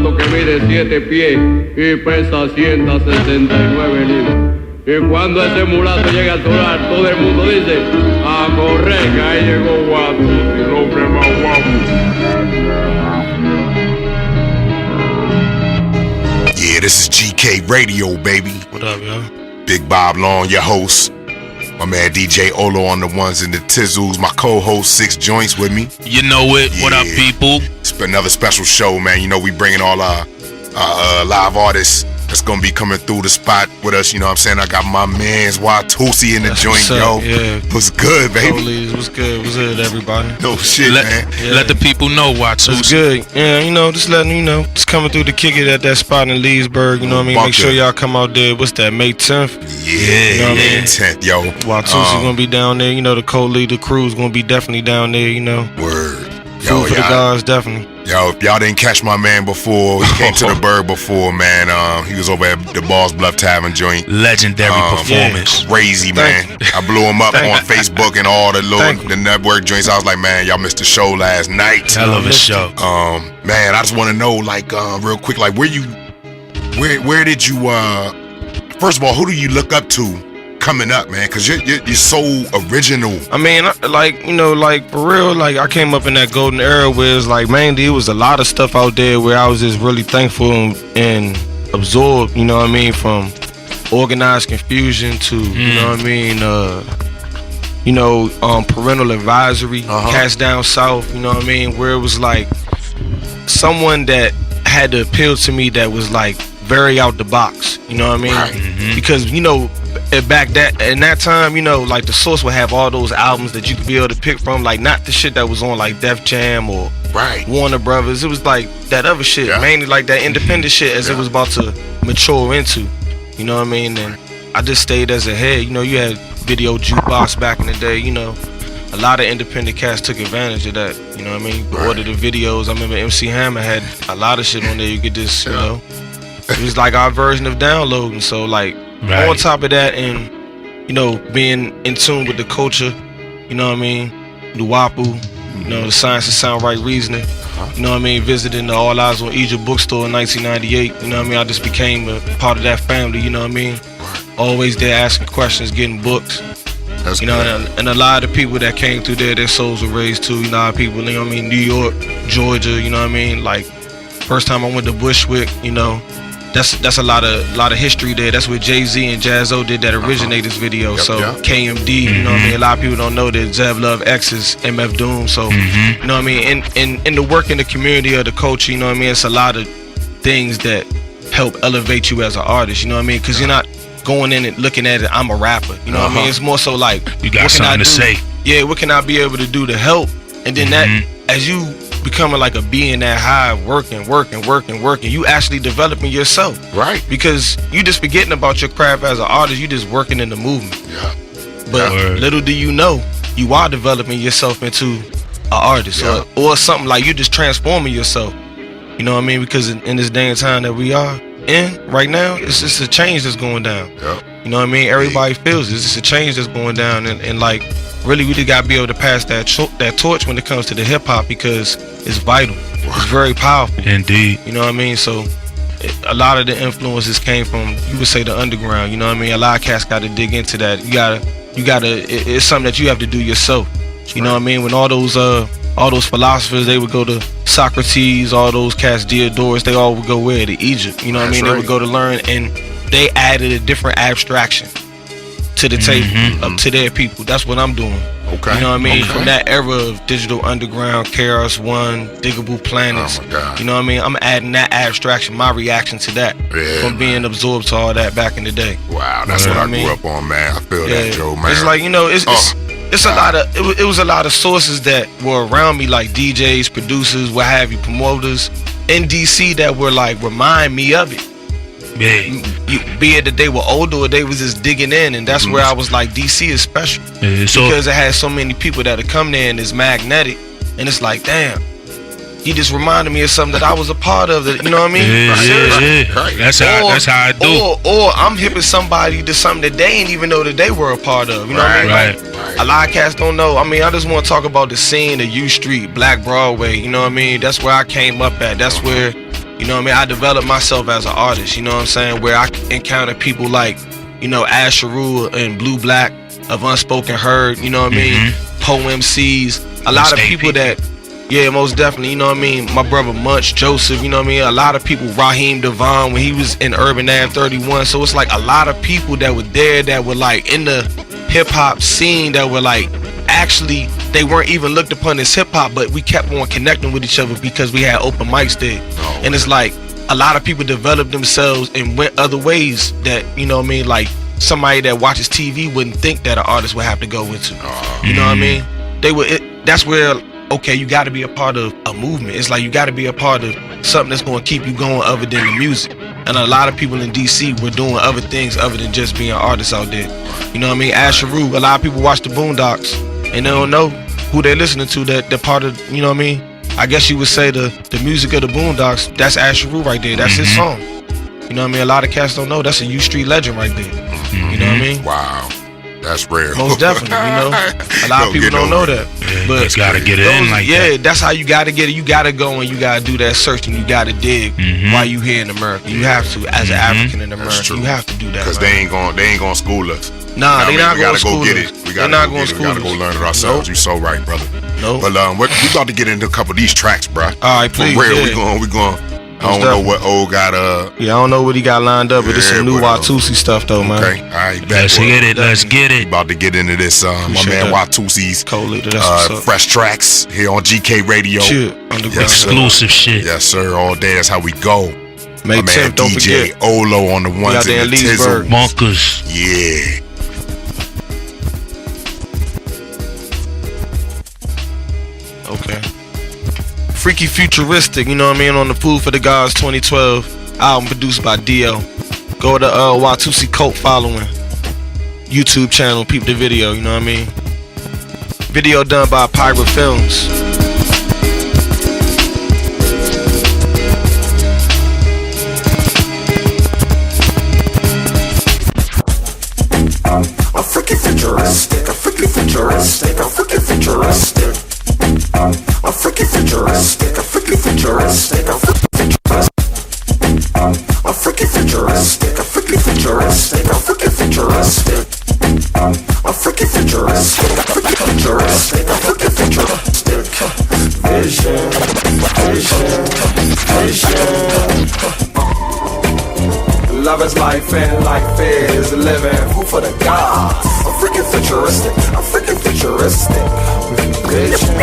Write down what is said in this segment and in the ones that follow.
mulato que mide 7 pies y pesa 169 libras. Y cuando ese mulato llega al solar, todo el mundo dice, a correr, que ahí llegó Watusi, el hombre más guapo. Yeah, this is GK Radio, baby. What up, yo? Big Bob Long, your host. My man DJ OhLow on the ones and the tizzles. My co-host 6 Joints with me. You know it. Yeah. What up, people? It's another special show, man. You know, we bringing all our live artists that's gonna be coming through the spot with us. You know what I'm saying? I got my man's Watusi in the joint, yo. Yeah. What's good, baby? What's good? What's good, everybody? No shit, man. Let the people know, Watusi. It's good. Yeah, you know, just letting you know, just coming through to kick it at that spot in Leesburg. You know what I mean? Make sure y'all come out there. What's that, May 10th? Yeah, you know what I mean? 10th, yo. Watusi gonna be down there. You know, the co-leader crew's gonna be definitely down there, you know. Word. Food for the guys, definitely. Yo, if y'all didn't catch my man before, he came to the Bird before, man. He was over at the Balls Bluff Tavern joint. Legendary performance. Yeah, crazy, man. I blew him up on Facebook and all the network joints. I was like, man, y'all missed the show last night. Hell of a show. Man, I just want to know, like, real quick, like, where did you, first of all, who do you look up to coming up, man? Because you're so original. I mean, like, you know, like, for real, like, I came up in that golden era where it's like, mainly it was a lot of stuff out there where I was just really thankful and absorbed, you know what I mean, from organized confusion to, you know what I mean, parental advisory, cast down south, you know what I mean, where it was like someone that had to appeal to me that was like very out the box, you know what I mean? Right. Because, you know, in that time, you know, like the Source would have all those albums that you could be able to pick from, like not the shit that was on like Def Jam or Warner Brothers. It was like that other shit, mainly like that independent shit as it was about to mature into, you know what I mean? And I just stayed as a head. You know, you had Video Jukebox back in the day, you know. A lot of independent cats took advantage of that, you know what I mean? Order the videos. I remember MC Hammer had a lot of shit on there you could just, you know. It was like our version of downloading. So like on top of that, and you know, being in tune with the culture, you know what I mean, the WAPU, you know, the Science and Sound Right Reasoning, you know what I mean, visiting the All Eyes on Egypt bookstore in 1998, you know what I mean, I just became a part of that family, you know what I mean, always there asking questions, getting books. That's you know, and a lot of the people that came through there, their souls were raised too. You know, people, you know what I mean, New York, Georgia, you know what I mean. Like, first time I went to Bushwick, you know, that's a lot of history there. That's where Jay-Z and Jaz-O did that Originators video. So KMD, you know what I mean. A lot of people don't know that Zev Love X is MF Doom. So you know what I mean. In the work in the community of the culture, you know what I mean. It's a lot of things that help elevate you as an artist. You know what I mean, because you're not going in and looking at it, I'm a rapper, you know what I mean? It's more so like, you got something to say. Yeah, what can I be able to do to help? And then that, as you becoming like a bee in that hive, working, you actually developing yourself. Right. Because you just forgetting about your craft as an artist, you just working in the movement. Yeah. But little do you know, you are developing yourself into an artist or something, like you just transforming yourself. You know what I mean? Because in this day and time that we are in right now, it's just a change that's going down. You know what I mean? Everybody feels it. It's just a change that's going down, and like really we just gotta be able to pass that torch when it comes to the hip hop, because it's vital. It's very powerful. Indeed. You know what I mean? So a lot of the influences came from, you would say, the underground. You know what I mean? A lot of cats got to dig into that. You gotta. It's something that you have to do yourself. You know what I mean? When all those philosophers, they would go to Socrates, all those cats, Diodorus, they all would go where? To Egypt. You know what I mean? They would go to learn, and they added a different abstraction to the table, up to their people. That's what I'm doing. Okay. You know what I mean? From that era of Digital Underground, KRS One, Diggable Planets. Oh my God. You know what I mean? I'm adding that abstraction, my reaction to that, from being absorbed to all that back in the day. Wow, that's what I grew up on, man. I feel that, Joe, man. It's like, you know, it's a lot of it was a lot of sources that were around me, like DJs, producers, what have you, promoters in DC that were like remind me of it. Be it that they were older or they was just digging in, and that's where I was like, DC is special because it has so many people that have come there and it's magnetic, and it's like, damn, he just reminded me of something that I was a part of. That, you know what I mean? Right. That's how I do. Or I'm hipping somebody to something that they ain't even know that they were a part of. You know what I mean? Like, a lot of cats don't know. I mean, I just want to talk about the scene of U Street, Black Broadway. You know what I mean? That's where I came up at. That's where You know what I mean? I developed myself as an artist, you know what I'm saying? Where I encounter people like, you know, Asheru and Blue Black of Unspoken Heard, you know what I mean? Poe MCs, a lot of people that, yeah, most definitely, you know what I mean? My brother Munch, Joseph, you know what I mean? A lot of people, Raheem Devon, when he was in Urban Ave 31. So it's like a lot of people that were there that were like in the hip hop scene that were like, actually, they weren't even looked upon as hip hop, but we kept on connecting with each other because we had open mics there. And it's like a lot of people developed themselves and went other ways that, you know what I mean, like somebody that watches TV wouldn't think that an artist would have to go into. You know what I mean? That's where, okay, you got to be a part of a movement. It's like you got to be a part of something that's going to keep you going other than the music. And a lot of people in DC were doing other things other than just being artists out there. You know what I mean? Asheru, a lot of people watch the Boondocks and they don't know who they're listening to, that they're part of, you know what I mean? I guess you would say the music of the Boondocks, that's Asheru right there. That's his song. You know what I mean? A lot of cats don't know. That's a U Street legend right there. You know what I mean? Wow. That's rare. Most definitely, you know. A lot of people don't know that. Yeah, but you gotta get it in like that. Yeah, that's how you gotta get it. You gotta go and you gotta do that search and you gotta dig while you here in America. You have to, as an African in America, you have to do that. Because they ain't gonna school us. Nah, they not gonna school us. We gotta go get it. We gotta go learn it ourselves. You so right, brother. No. But we about to get into a couple of these tracks, bro. All right, please. For real, we going. I don't know what O got. Yeah, I don't know what he got lined up, but it's some new Watusi stuff though, man. Okay, all right. Let's get it. About to get into this. My man Watusi's co-leader. That's fresh tracks here on GK Radio. Shit, exclusive shit. Yes, sir. All day. That's how we go. May 10th, don't DJ forget. OhLow on the ones and the tizzle. Monkers. Yeah. Okay. Freaky Futuristic, you know what I mean, on the Food for the Gods 2012 album produced by DL. Go to Watusi Cult following YouTube channel, peep the video, you know what I mean. Video done by Pirate Films. I'm freaking futuristic, I'm freaking futuristic, I'm freaking futuristic. I'm freaking futuristic, I'm freaking futuristic, I'm freaking futuristic. I'm freaking futuristic, I'm freaking futuristic, I'm freaking futuristic. I'm freaking futuristic, I'm freaking futuristic, I'm freaking futuristic. Vision, vision. Love is life and life is living. Food for the gods. I'm freaking futuristic. I'm freaking futuristic. Vision.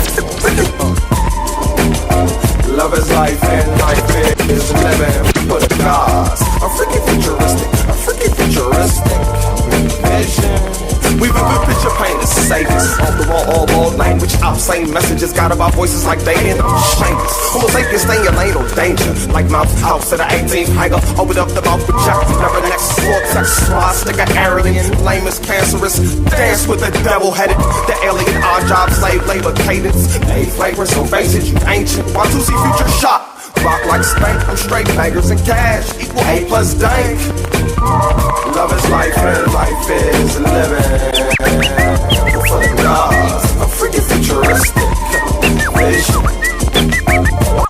Love is life and life is living. Food for the gods. I'm freaking futuristic. I'm freaking futuristic. Vision. We vivid picture painters, saviors. Off the wall, all language, outsane messages guided by voices like they in them shameless. Homo sapiens stay in your lane, no danger. Like Mouse House at the 18th Tiger. Open up the mouth with Jack. Never next vortex. Swastika, Aryan, lame as cancerous. Dance with the devil-headed. The alien odd job, slave labor cadence. Made flavor, so face it, you ancient. Watusi future shot. Rock like spank, I'm straight bangers and cash. Equal A plus dank. Love is life and life is living. For the gods, I'm freaking futuristic. Vision,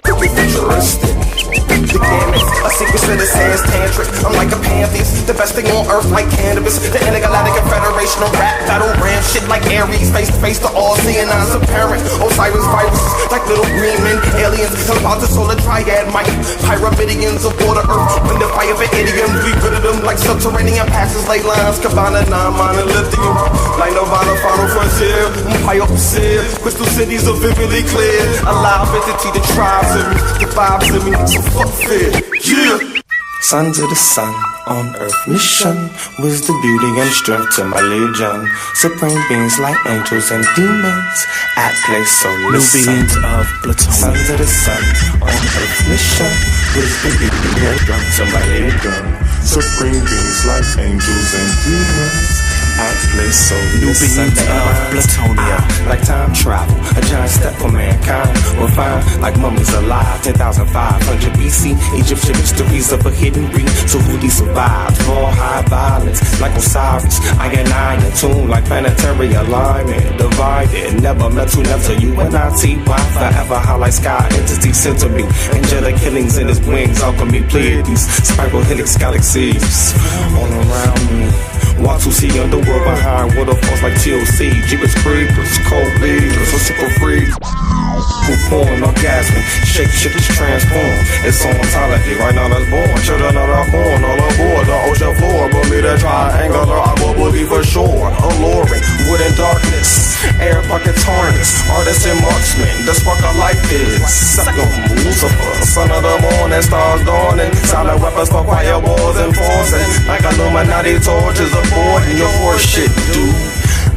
freaking futuristic. The gamut, a secret citizen's tantric. I'm like a pantheist, the best thing on earth like cannabis. The intergalactic confederation of rap battle ram shit like Ares. Face to face to all seeing eyes apparent. Osiris viruses like little green men. Aliens, I'm about to solar triad might. Pyramidians of water earth. When the fire for idioms, we rid of them like subterranean passes. Ley lines, Cabana, non-monolithium. Like Nirvana, final frontier. Empire Pursuit. Crystal cities are vividly clear. Alive entity, the tribes in me. The vibes in me, so fuck fear. Yeah! Sons of the sun, on earth mission. Wisdom, beauty, and strength to my legion. Supreme beings like angels and demons. At play, so listen. New beings of plutonium. Sons of the sun, on earth mission. Wisdom, beauty, and strength to my legion. Supreme beings like angels and demons. So Nubians of Platonia, like time travel, a giant step for mankind. We're fine, like mummies alive. 10,500 BC, Egyptian mysteries of a hidden reef. So who these survived? Raw high violence, like Osiris. I attuned like planetary alignment. Divided, never metal, never UNITY. Forever high like sky entity sent to me. Angelic killings in his wings, alchemy Pleiades. Spiral helix galaxies all around me. Watusi underworld behind waterfalls like TLC. Jeepers creepers, cold leaders, so super free. Porn, orgasmic, shake, transform. It's on holiday, right now that's born. Children of the corn, all aboard the ocean floor. Bermuda triangular, I will boogie for sure. Alluring, wood and darkness, air pockets harness. Artists and marksmen, the spark of life is. Second, Lucifer, son of the morning, stars dawning. Silent weapons for quiet wars and forcing. Like Illuminati torches avoiding your horse shit, dude.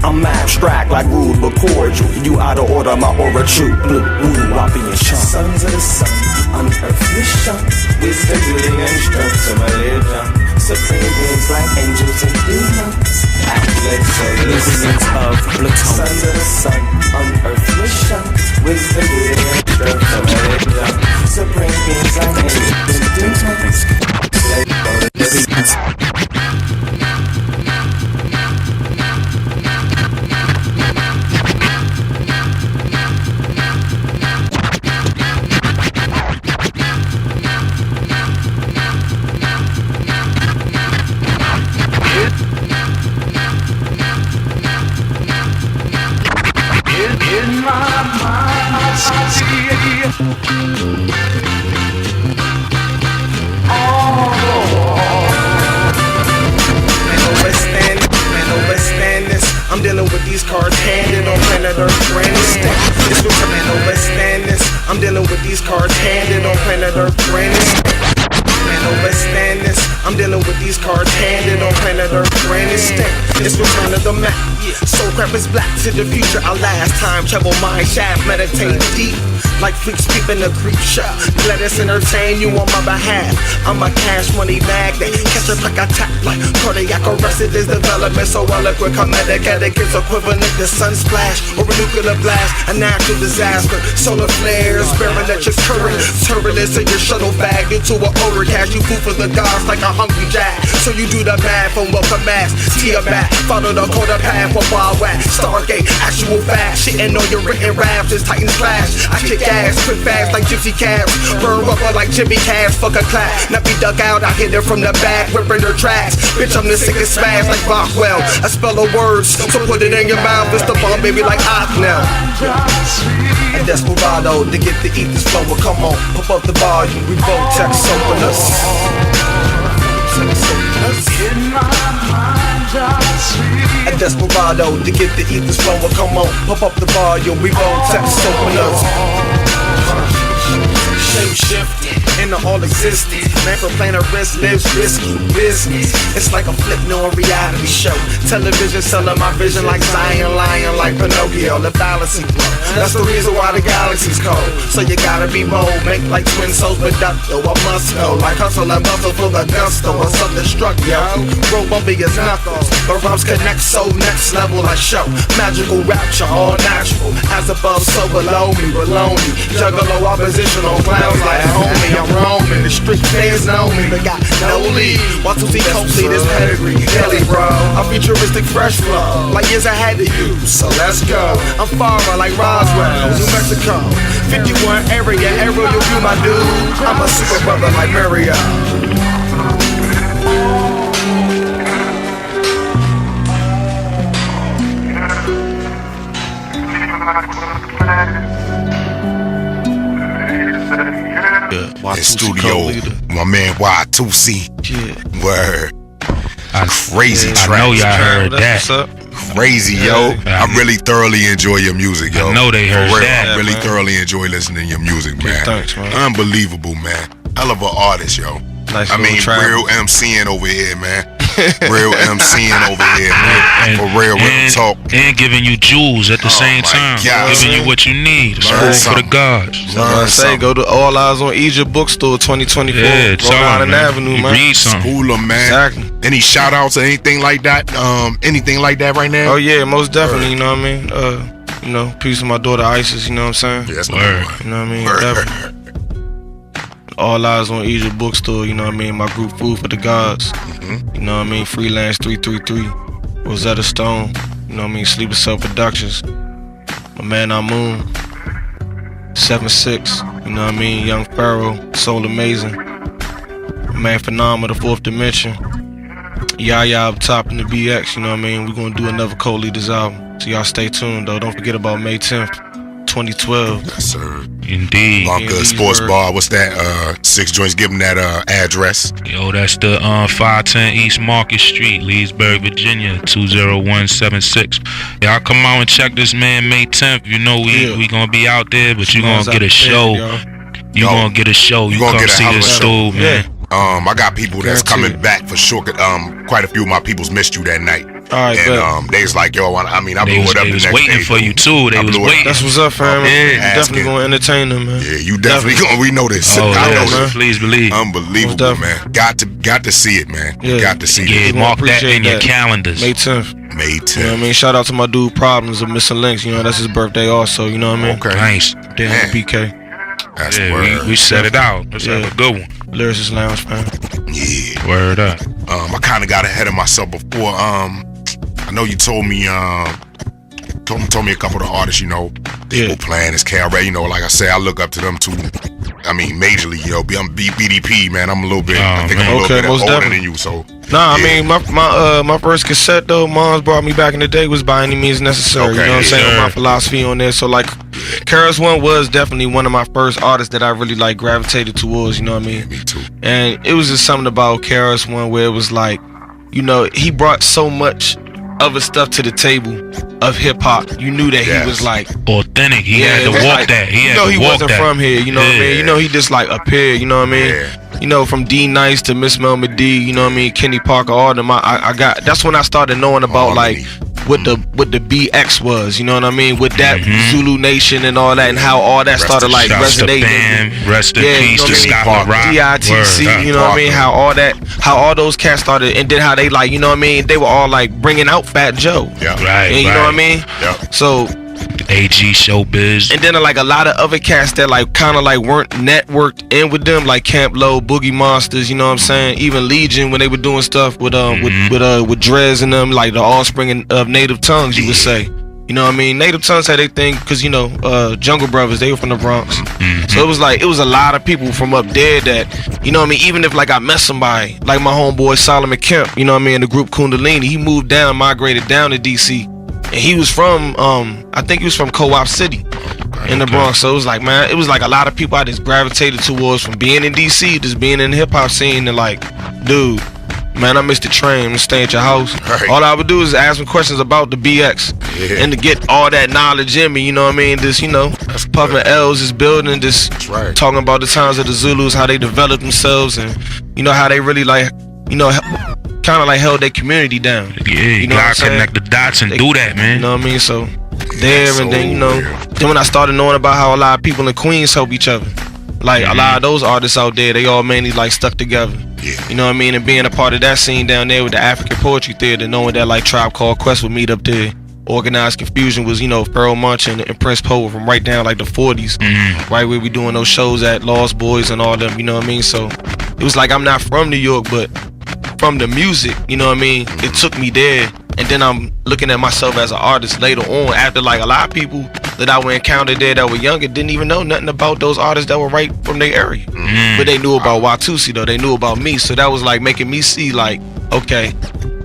I'm abstract like rude but cordial. You out of order, my aura true. Blue, voodoo, I be in shock. Sons of the sun, unearthly shock. Wisdom, beauty, and strength to religion. Supreme beings like angels and demons. Athletics, Nubians of Platonia. Sons of the sun, unearthly shock. Wisdom, beauty, and strength to religion. Supreme beings like angels and demons. I'm dealing with these cards handed on planet Earth, grandest. It's what man overstand this. I'm dealing with these cards handed on planet Earth, grandest. Man overstand this. I'm dealing with these cards handed on planet Earth, grandest. It's return of the Mac. Soul crap is black to the future. Our last time travel mind shaft, meditate deep. Like freaks peeping the creep shop. Let us entertain you on my behalf. I'm a cash money magnet. Catch a pack attack like cardiac arrest. It is development so eloquent. Comedic etiquette's equivalent to sun splash or a nuclear blast. A natural disaster. Solar flares, bare electric current. Turbulence in your shuttle bag into an overcast. You food for the gods like a hungry jack. So you do the math on welcome mass. Tear back, follow the quarter path for wild whack. Stargate, actual fact. Shitting on your written raps. It's Titan slash. I kick ass, quick fast like gypsy cabs. Burn rubber like Jimmy Cash, fuck a clap. Not be dug out, I hit it from the back, ripping her tracks. Bitch, I'm the sickest smash like Rockwell. I spell the words, so put it in your mouth. It's the bomb, baby, like Ocknell. A desperado to get the ethers flowing. Come on, pump up the volume. We both text open us. A desperado to get the ethers flowing. Come on, pump up the volume. We both text open us. Shape shifting into all existence. Man from planet risk lives risky business. It's like a flip no reality show. Television selling my vision like Zion lying like Pinocchio. The fallacy blow. That's the reason why the galaxy's cold. So you gotta be bold, make like twin souls productive. I must know, like hustle and bustle for the gusto or something struck, yo. Bro bumpy as knuckles, but rhymes connect so next level I show. Magical rapture, all natural. As above, so below me, below me. Juggalo opposition on clouds like homie. I'm roaming, the street fans know me, but got no lead. Watusi Copley, this pedigree, daily bro. A futuristic fresh flow, like years I had to use, so let's go. I'm farmer like Roswell, New Mexico. 51 area, aerial, you view my dude. I'm a super brother like Mario. In studio, my man Watusi. Yeah. Word. Crazy track. I know y'all heard that. Crazy, yo. I really thoroughly enjoy your music, yo. I know they heard that. I really thoroughly enjoy listening to your music, man. Thanks, man. Unbelievable, man. Hell of an artist, yo. Nice I mean, travel. real MCing over here, man. Real MCing over here, man. For real talk. And giving you jewels at the same time. Giving you what you need. It's for the gods. I say, go to All Eyes on Egypt Bookstore 2024. Yeah, Rhode Island Avenue, man. Read something. School them, man. Exactly. Any shout outs or anything like that? Anything like that right now? Oh yeah, most definitely. You know what I mean? You know, peace to my daughter Isis. You know what I'm saying? Yeah, that's Word. You know what I mean? Definitely. All Eyes on Egypt Bookstore. You know what I mean? My group Food for the Gods. You know what I mean? Freelance 333. Rosetta Stone. You know what I mean? Sleeper Cell Productions. My man Amun. 7-6. You know what I mean? Young Pharaoh. Soul Amazing. My man Phenom of the Fourth Dimension. Yaya up top in the BX. You know what I mean? We're gonna do another Co-Leaders album. So y'all stay tuned though. Don't forget about May 10th, 2012. Yes, sir. Indeed. Lonka Sports Bar. What's that? 6 joints. Give them that address. Yo, that's the 510 East Market Street, Leesburg, Virginia, 20176. Y'all come out and check this man May 10th. You know we gonna be out there, but you gonna get a show. You gonna get a show. You gonna come get a see hell of a this show. dude, man. I got people that's coming back for sure. Quite a few of my peoples missed you that night. All right, and they was like, yo, I blew it up the next day. They was waiting for you too. They was waiting. That's what's up, fam. You definitely gonna entertain them, man. Yeah, you definitely gonna. We know this. Oh, I know this. Please believe. Unbelievable, man. Got to see it, man. Yeah. Got to see Yeah, it. mark that in your calendars. May 10th. May 10th. You know what I mean? Shout out to my dude Problems of Missing Links. You know, that's his birthday also. You know what I mean? Okay. Nice. Damn, BK. That's word. We set it out. Let's have a good one. Lyricist Lounge, man. Yeah. Word up. I kind of got ahead of myself before. I know you told me told me a couple of the artists, you know, they were playing this KRA, you know, like I say, I look up to them too. I mean, majorly, you know, I'm BDP, man. I'm a little bit, I think I'm a little bit older than you, so. Nah, I mean, my first cassette, though, Mom's brought me back in the day, was By Any Means Necessary. You know what I'm saying? My philosophy on there. So, like, Karis One was definitely one of my first artists that I really, like, gravitated towards, you know what I mean? Yeah, me too. And it was just something about Karis One where it was like, you know, he brought so much other stuff to the table of hip hop. You knew that he was like authentic. He had to walk that. He wasn't from here. You know what I mean? You know, he just like appeared. You know what I mean? Yeah. You know, from D Nice to Miss Melma D. You know what I mean? Kenny Parker, all them. I got. That's when I started knowing about like what the BX was. You know what I mean? With that Zulu Nation and all that, and how all that started like resonating. Rest in peace to Scott Rock. DITC. You know what I mean? How all those cats started, and then how they like. You know what I mean? They were all like bringing out Fat Joe. Yeah. Right. And you know what I mean? Yeah. So. AG Showbiz. And then like a lot of other cats that like kind of like weren't networked in with them, like Camp Low, Boogie Monsters, you know what I'm saying? Even Legion when they were doing stuff with Drez and them, like the offspring of Native Tongues, you would say. You know what I mean? Native Tongues had their thing because, you know, Jungle Brothers, they were from the Bronx. So it was a lot of people from up there that, you know what I mean? Even if like I met somebody, like my homeboy Solomon Kemp, you know what I mean? The group Kundalini, he moved down, migrated down to DC. And he was from, I think he was from Co-op City in the Bronx. So it was like, man, it was like a lot of people I just gravitated towards from being in DC, just being in the hip hop scene, and like, dude, man, I missed the train. I'm staying at your house. Right. All I would do is ask me questions about the BX and to get all that knowledge in me. You know what I mean? Just, you know, puffing L's, just building, just talking about the times of the Zulus, how they developed themselves, and you know how they really like, you know, kind of like held their community down. Yeah, you know gotta connect the dots and do that, man. You know what I mean? So there, and then, you know, then when I started knowing about how a lot of people in Queens help each other, like a lot of those artists out there, they all mainly like stuck together. Yeah. You know what I mean? And being a part of that scene down there with the African Poetry Theater, knowing that like Tribe Called Quest would meet up there. Organized Confusion was, you know, Pharoah Monch and Prince Poet from right down like the 40s, right where we doing those shows at Lost Boys and all them. You know what I mean? So it was like I'm not from New York, but from the music, you know what I mean? It took me there, and then I'm looking at myself as an artist later on, after like a lot of people that I would encounter there that were younger didn't even know nothing about those artists that were right from their area. But they knew about Watusi though, they knew about me, so that was like making me see like, okay,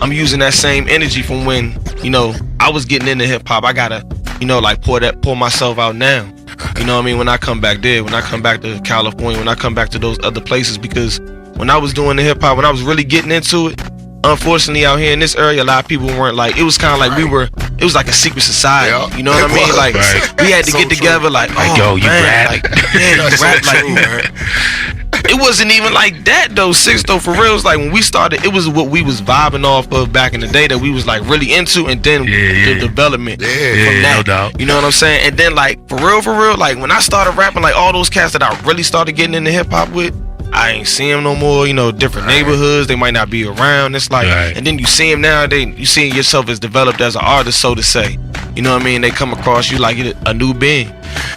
I'm using that same energy from when, you know, I was getting into hip hop. I gotta, you know, like pour myself out now. You know what I mean? When I come back there, when I come back to California, when I come back to those other places, because when I was doing the hip hop, when I was really getting into it, unfortunately out here in this area, a lot of people weren't like, it was kind of like it was like a secret society. You know what I mean? Like we had to get together, like, oh, yo, you man, rap, like, yeah, you rap, like, It wasn't even like that though. Six though, for real. It's like when we started, it was what we was vibing off of back in the day that we was like really into, and then the development from that. No doubt. You know what I'm saying? And then like for real, like when I started rapping, like all those cats that I really started getting into hip hop with, I ain't see them no more. You know, different neighborhoods, they might not be around. It's like, and then you see them now. You seeing yourself as developed as an artist, so to say. You know what I mean? They come across you like a new being.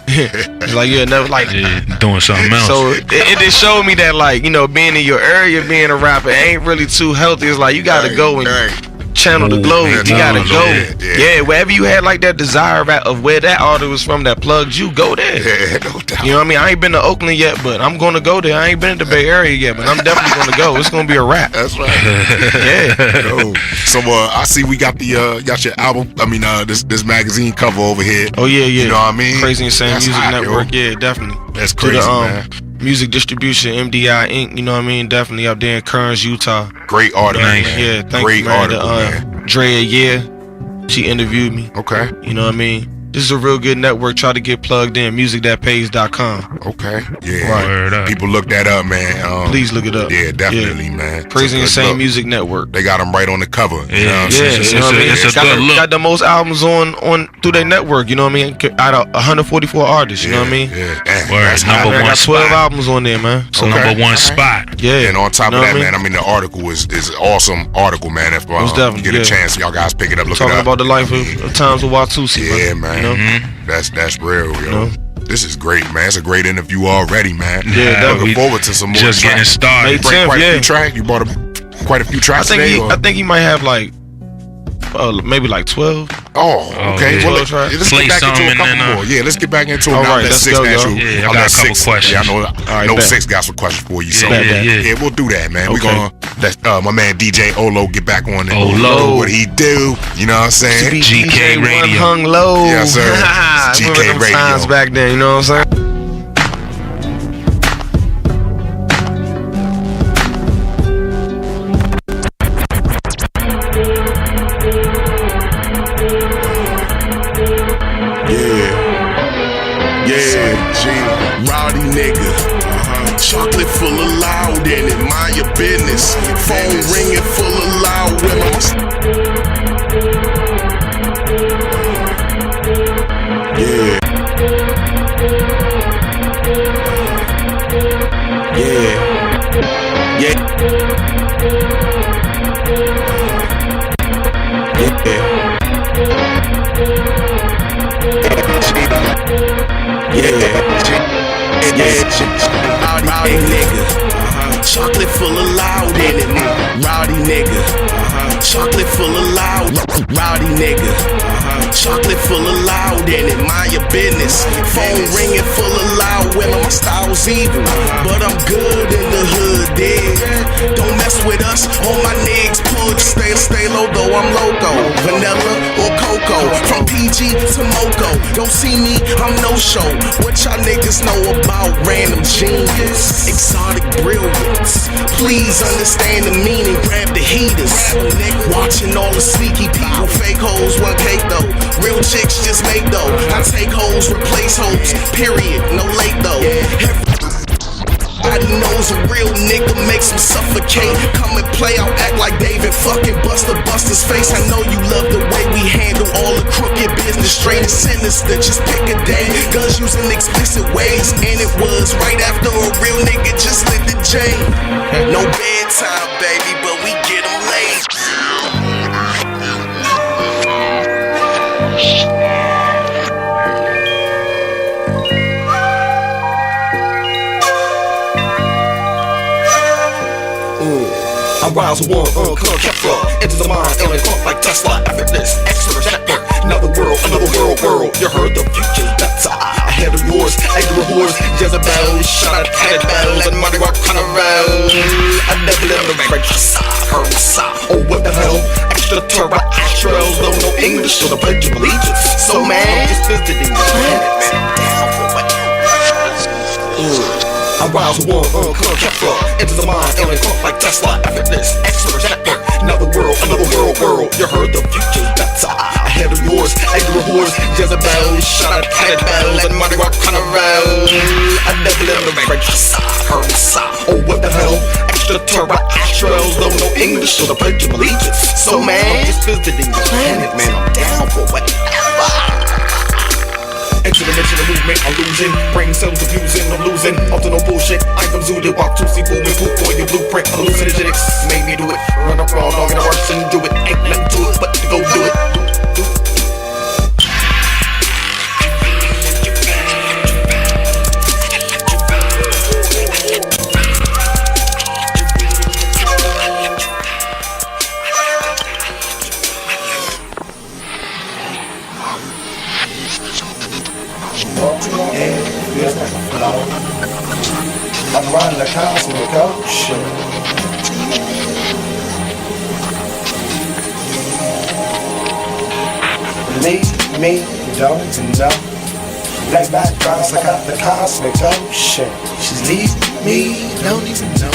It's like you're never like doing something else. So it just showed me that like, you know, being in your area, being a rapper ain't really too healthy. It's like you gotta go and channel the glow. You gotta go. Yeah, wherever you had like that desire of where that artist was from that plugged you, go there. Yeah, no doubt. You know what I mean? I ain't been to Oakland yet, but I'm gonna go there. I ain't been to the Bay Area yet, but I'm definitely gonna go. It's gonna be a rap. That's right. Yeah. So I see we got got your album. I mean, this magazine cover over here. Oh yeah. You know what I mean? Crazy Insane That's Music hot, Network. yo. Yeah, definitely. That's crazy, man. Music distribution, MDI Inc. You know what I mean? Definitely up there in Kearns, Utah. Great article, man. Yeah, thank Great you, man. article, man. Drea, she interviewed me. Okay. You know what I mean? This is a real good network. Try to get plugged in. musicthatpays.com. Okay. Yeah. Right. People look that up, man. Please look it up. Yeah, definitely, man. Crazy Insane look. Music Network. They got them right on the cover. You know what I'm saying? It's a good look. Got the most albums on through their network. You know what I mean? Out of 144 artists. You know what I mean? Yeah. Word, number I one got 12 spot. albums on there, man. So Number one spot. Yeah. And on top You of know that, what man, I mean, the article is an awesome article, man. If Most you definitely, get a chance, y'all guys pick it up, look it Talking up. about the life of times with Watusi. Yeah, man. You know? That's real, yo. You know? This is great, man. It's a great interview already, man. Yeah, looking forward to some more. Just getting started. You brought quite a few tracks. You bought quite a few tracks today. I think he might have like maybe like 12. Oh, okay. yeah. Well, let's Play get back into a something couple and then, more. Yeah, let's get back into it. All Now right, that let's Six go, asked yo. you. Yeah, I I'll got let a couple Six- questions. Yeah, I know. right, know bet. Six got some questions for you. So Yeah. we'll do that, man. Okay. We're gonna let my man DJ OhLow get back on it. OhLow. What he do? You know what I'm saying? GK DJ Radio. hung low. Yes, sir. Remember GK them Radio. times back then, you know what I'm saying? Rowdy nigga. Chocolate full of loud in it, mind your business. Phone ringing full of loud women. Yeah. Rowdy nigga. Chocolate full of loud in it. Rowdy nigga. Chocolate full of loud. Rowdy nigga. Chocolate full of loud in it. Mind your business. Phone ringing full of loud women. My style's evil, but I'm good in the hood, dig. Don't mess with us. All my niggas pull. Stay low though. I'm loco. Vanilla or cocoa. From PG to Moco. Don't see me. I'm no show. What y'all niggas know about random genius? Exotic brilliance. Please understand the meaning. Grab the heaters. Watching all the sneaky people. Fake hoes, 1K though. Real chicks just make though. I take hoes, replace hoes. Period. No late though. Everybody knows a real nigga makes him suffocate. Come and play, I'll act like David fucking Buster's face. I know you love the way we handle all the crooked business. Straight and sinister, just pick a day. Guns using explicit ways. And it was right after a real nigga just lit the J. No bedtime, baby, but we get 'em late. I rise one, come Kepler, into the mind, alien clock like Tesla, effortless, excellent network, another world, you heard the future, that's ahead of yours, ignorant whores, Jezebel, shot at cannibal, and money rock carnival, I never let them break your side, her side, oh what the hell, extraterrestrials, no English, so the pledge of allegiance, so man, just visiting the planet, man, down for what I rise one, come Kepler, into the mind, alien clock like Tesla, effortless, excellent network, another world, you heard the future, that's ahead of yours, ignorant whores, Jezebel, shot at cannibal, and money rock carnival, I never let them break your side, her side, extraterrestrials, though no English or the Pledge of Allegiance. So man, just visiting the planet, man, I'm down for whatever. Enter the mission of movement, I'm losing. Brain cells abusing, I'm losing. Off to no bullshit, I am zooted. Watusi, boom and poop on your blueprint. Hallucinogenics made me do it. Run up raw dog in the rush and do it. Ain't nothing to it but to go do it. I'm running the cosmic ocean. Leave me, don't know. Lay back, bounce like out the cosmic ocean. She's leaving me, don't even know.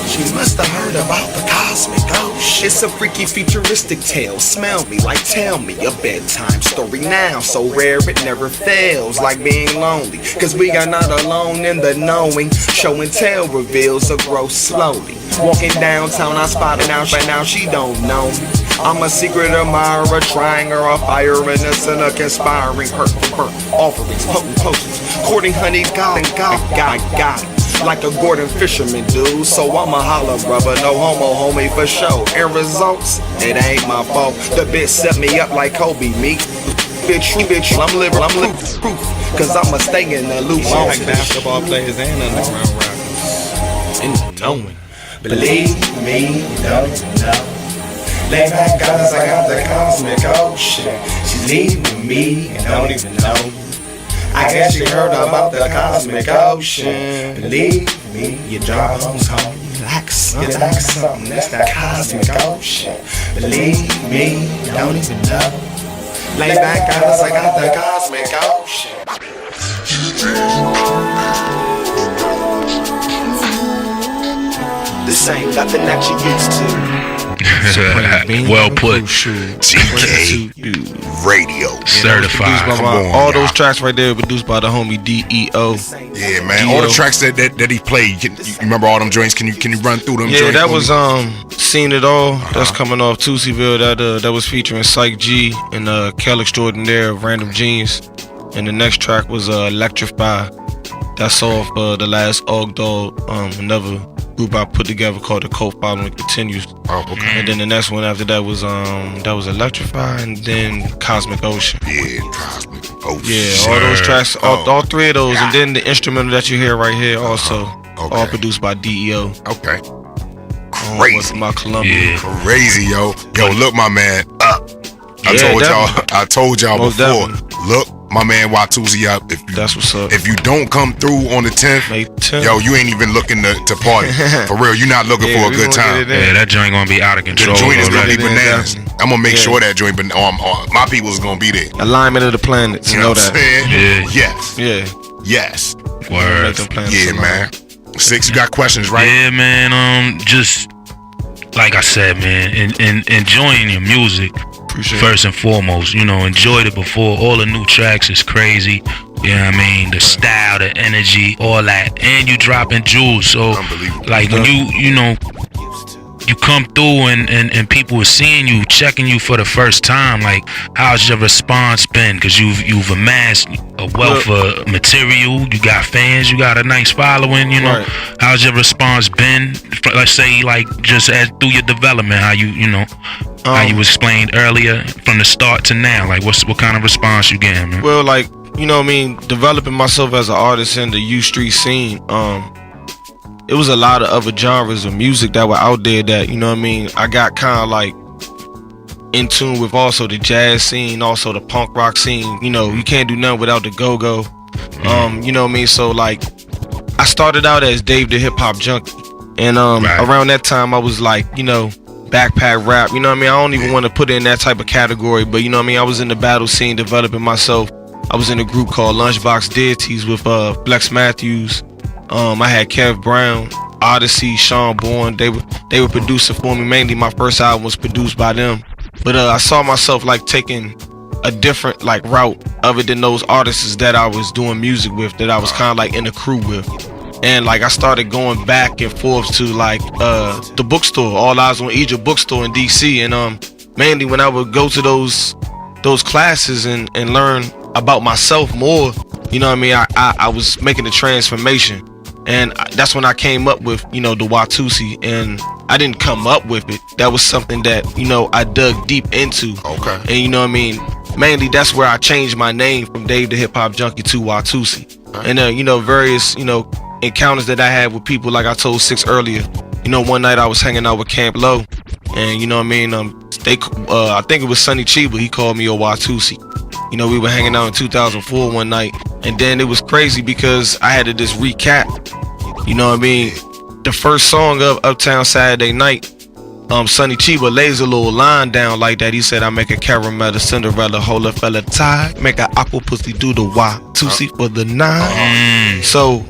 She must have heard about the cosmic ocean. It's a freaky futuristic tale. Smell me like tell me a bedtime story now. So rare it never fails, like being lonely. Cause we are not alone in the knowing. Show and tell reveals a growth slowly. Walking downtown, I spotted now, but now she don't know me. I'm a secret admirer, trying her a fire in a sinner, conspiring hurt for hurt, offerings, potent potions, courting honey, God, like a Gordon Fisherman dude. So I'ma holler, brother, no homo, homie for sure. And results, it ain't my fault. The bitch set me up like Kobe, me. Bitch, I'm living proof, cause I'ma stay in the loop. Like basketball players and underground rappers. And knowing. Believe me, don't know. Lay back, guys, I got the cosmic ocean. She's leaving me and don't even know. I guess you heard about the cosmic ocean. Believe me, your job's home. You like something, that's that cosmic ocean. Believe me, don't even know. Lay back, guys, I got the cosmic ocean. This ain't nothing that you used to. Well put. GK Radio. Certified. Come on, all y'all. those tracks right there produced by the homie DEO. Yeah, man. All the tracks that he played. You remember all them joints? Can you run through them? Yeah, joints that for was me? Seen It All. That's coming off Tusieville. That was featuring Psych G and Kel Extraordinaire of Random Genius. And the next track was Electrify. That's off the last OhLow, another group I put together called the Cult Following Continues. Oh, okay. And then the next one after that was Electrify and then Cosmic Ocean. Yeah, Cosmic Ocean. Yeah, all those tracks, all three of those, and then the instrumental that you hear right here also, all produced by DEO. Okay. Crazy. My Columbia. Crazy, yo. Yo, look, my man, up. I told y'all Most before. definitely. Look, my man Watusi up. That's what's up. If you don't come through on the 10th, May 10th. yo, you ain't even looking to party. For real, you're not looking for a good time. Yeah, that joint gonna be out of The control. joint is gonna be Right. bananas. I'm gonna make sure that joint, my people is gonna be there. Alignment of the planets. You know what I'm saying? Yeah. Yes. Yeah. Yes. Word. Make them planets Yeah, align. man. Six, you got questions, right? Yeah, man. Just like I said, man, enjoying your music. Appreciate First and foremost, enjoyed it before. All the new tracks is crazy. You know what I mean? The style, the energy, all that. And you dropping jewels. So, Unbelievable. like, when you come through and people are seeing you, checking you for the first time, like, how's your response been? Because you've amassed a wealth of material. You got fans. You got a nice following, Right. How's your response been? Let's say, like, just through your development, how how you explained earlier from the start to now, like what kind of response you getting, man? Well, like, developing myself as an artist in the U Street scene, it was a lot of other genres of music that were out there that, I got kind of like in tune with also the jazz scene, also the punk rock scene. You can't do nothing without the go-go. So like, I started out as Dave the Hip Hop Junkie. And around that time I was like, backpack rap, I don't even want to put it in that type of category, but I was in the battle scene developing myself. I was in a group called Lunchbox Deities with Flex Matthews. I had Kev Brown, Odyssey, Sean Bourne. They were producing for me. Mainly my first album was produced by them. But I saw myself like taking a different route other than those artists that I was doing music with, that I was kind of like in a crew with. And like I started going back and forth to like the bookstore, All Eyes on Egypt bookstore in DC. And mainly when I would go to those classes and learn about myself more, you know what I mean, I was making a transformation. And that's when I came up with, you know, the Watusi. And I didn't come up with it. That was something that, you know, I dug deep into. Okay. And you know what I mean, mainly that's where I changed my name from Dave the Hip Hop Junkie to Watusi. And you know, various, you know, encounters that I had with people, like I told Six earlier. You know, one night I was hanging out with Camp Low, and you know what I mean, I think it was Sonny Chiba, he called me a Watusi. You know, we were hanging out in 2004 one night, and then it was crazy because I had to just recap. You know what I mean? The first song of Uptown Saturday Night, Sonny Chiba lays a little line down like that. He said, I make a caramel, Cinderella, hold a fella tie, make a aqua pussy do the Watusi for the 9. So,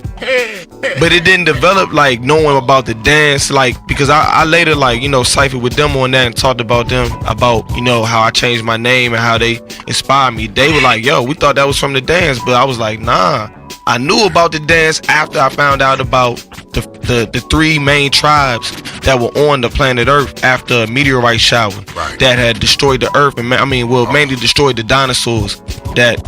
but it didn't develop like knowing about the dance, like, because I later, like, you know, ciphered with them on that and talked about them, about, you know, how I changed my name and how they inspired me. They were like, yo, we thought that was from the dance, but I was like, nah. I knew about the dance after I found out about the 3 main tribes that were on the planet Earth after a meteorite shower that had destroyed the Earth, and mainly destroyed the dinosaurs. That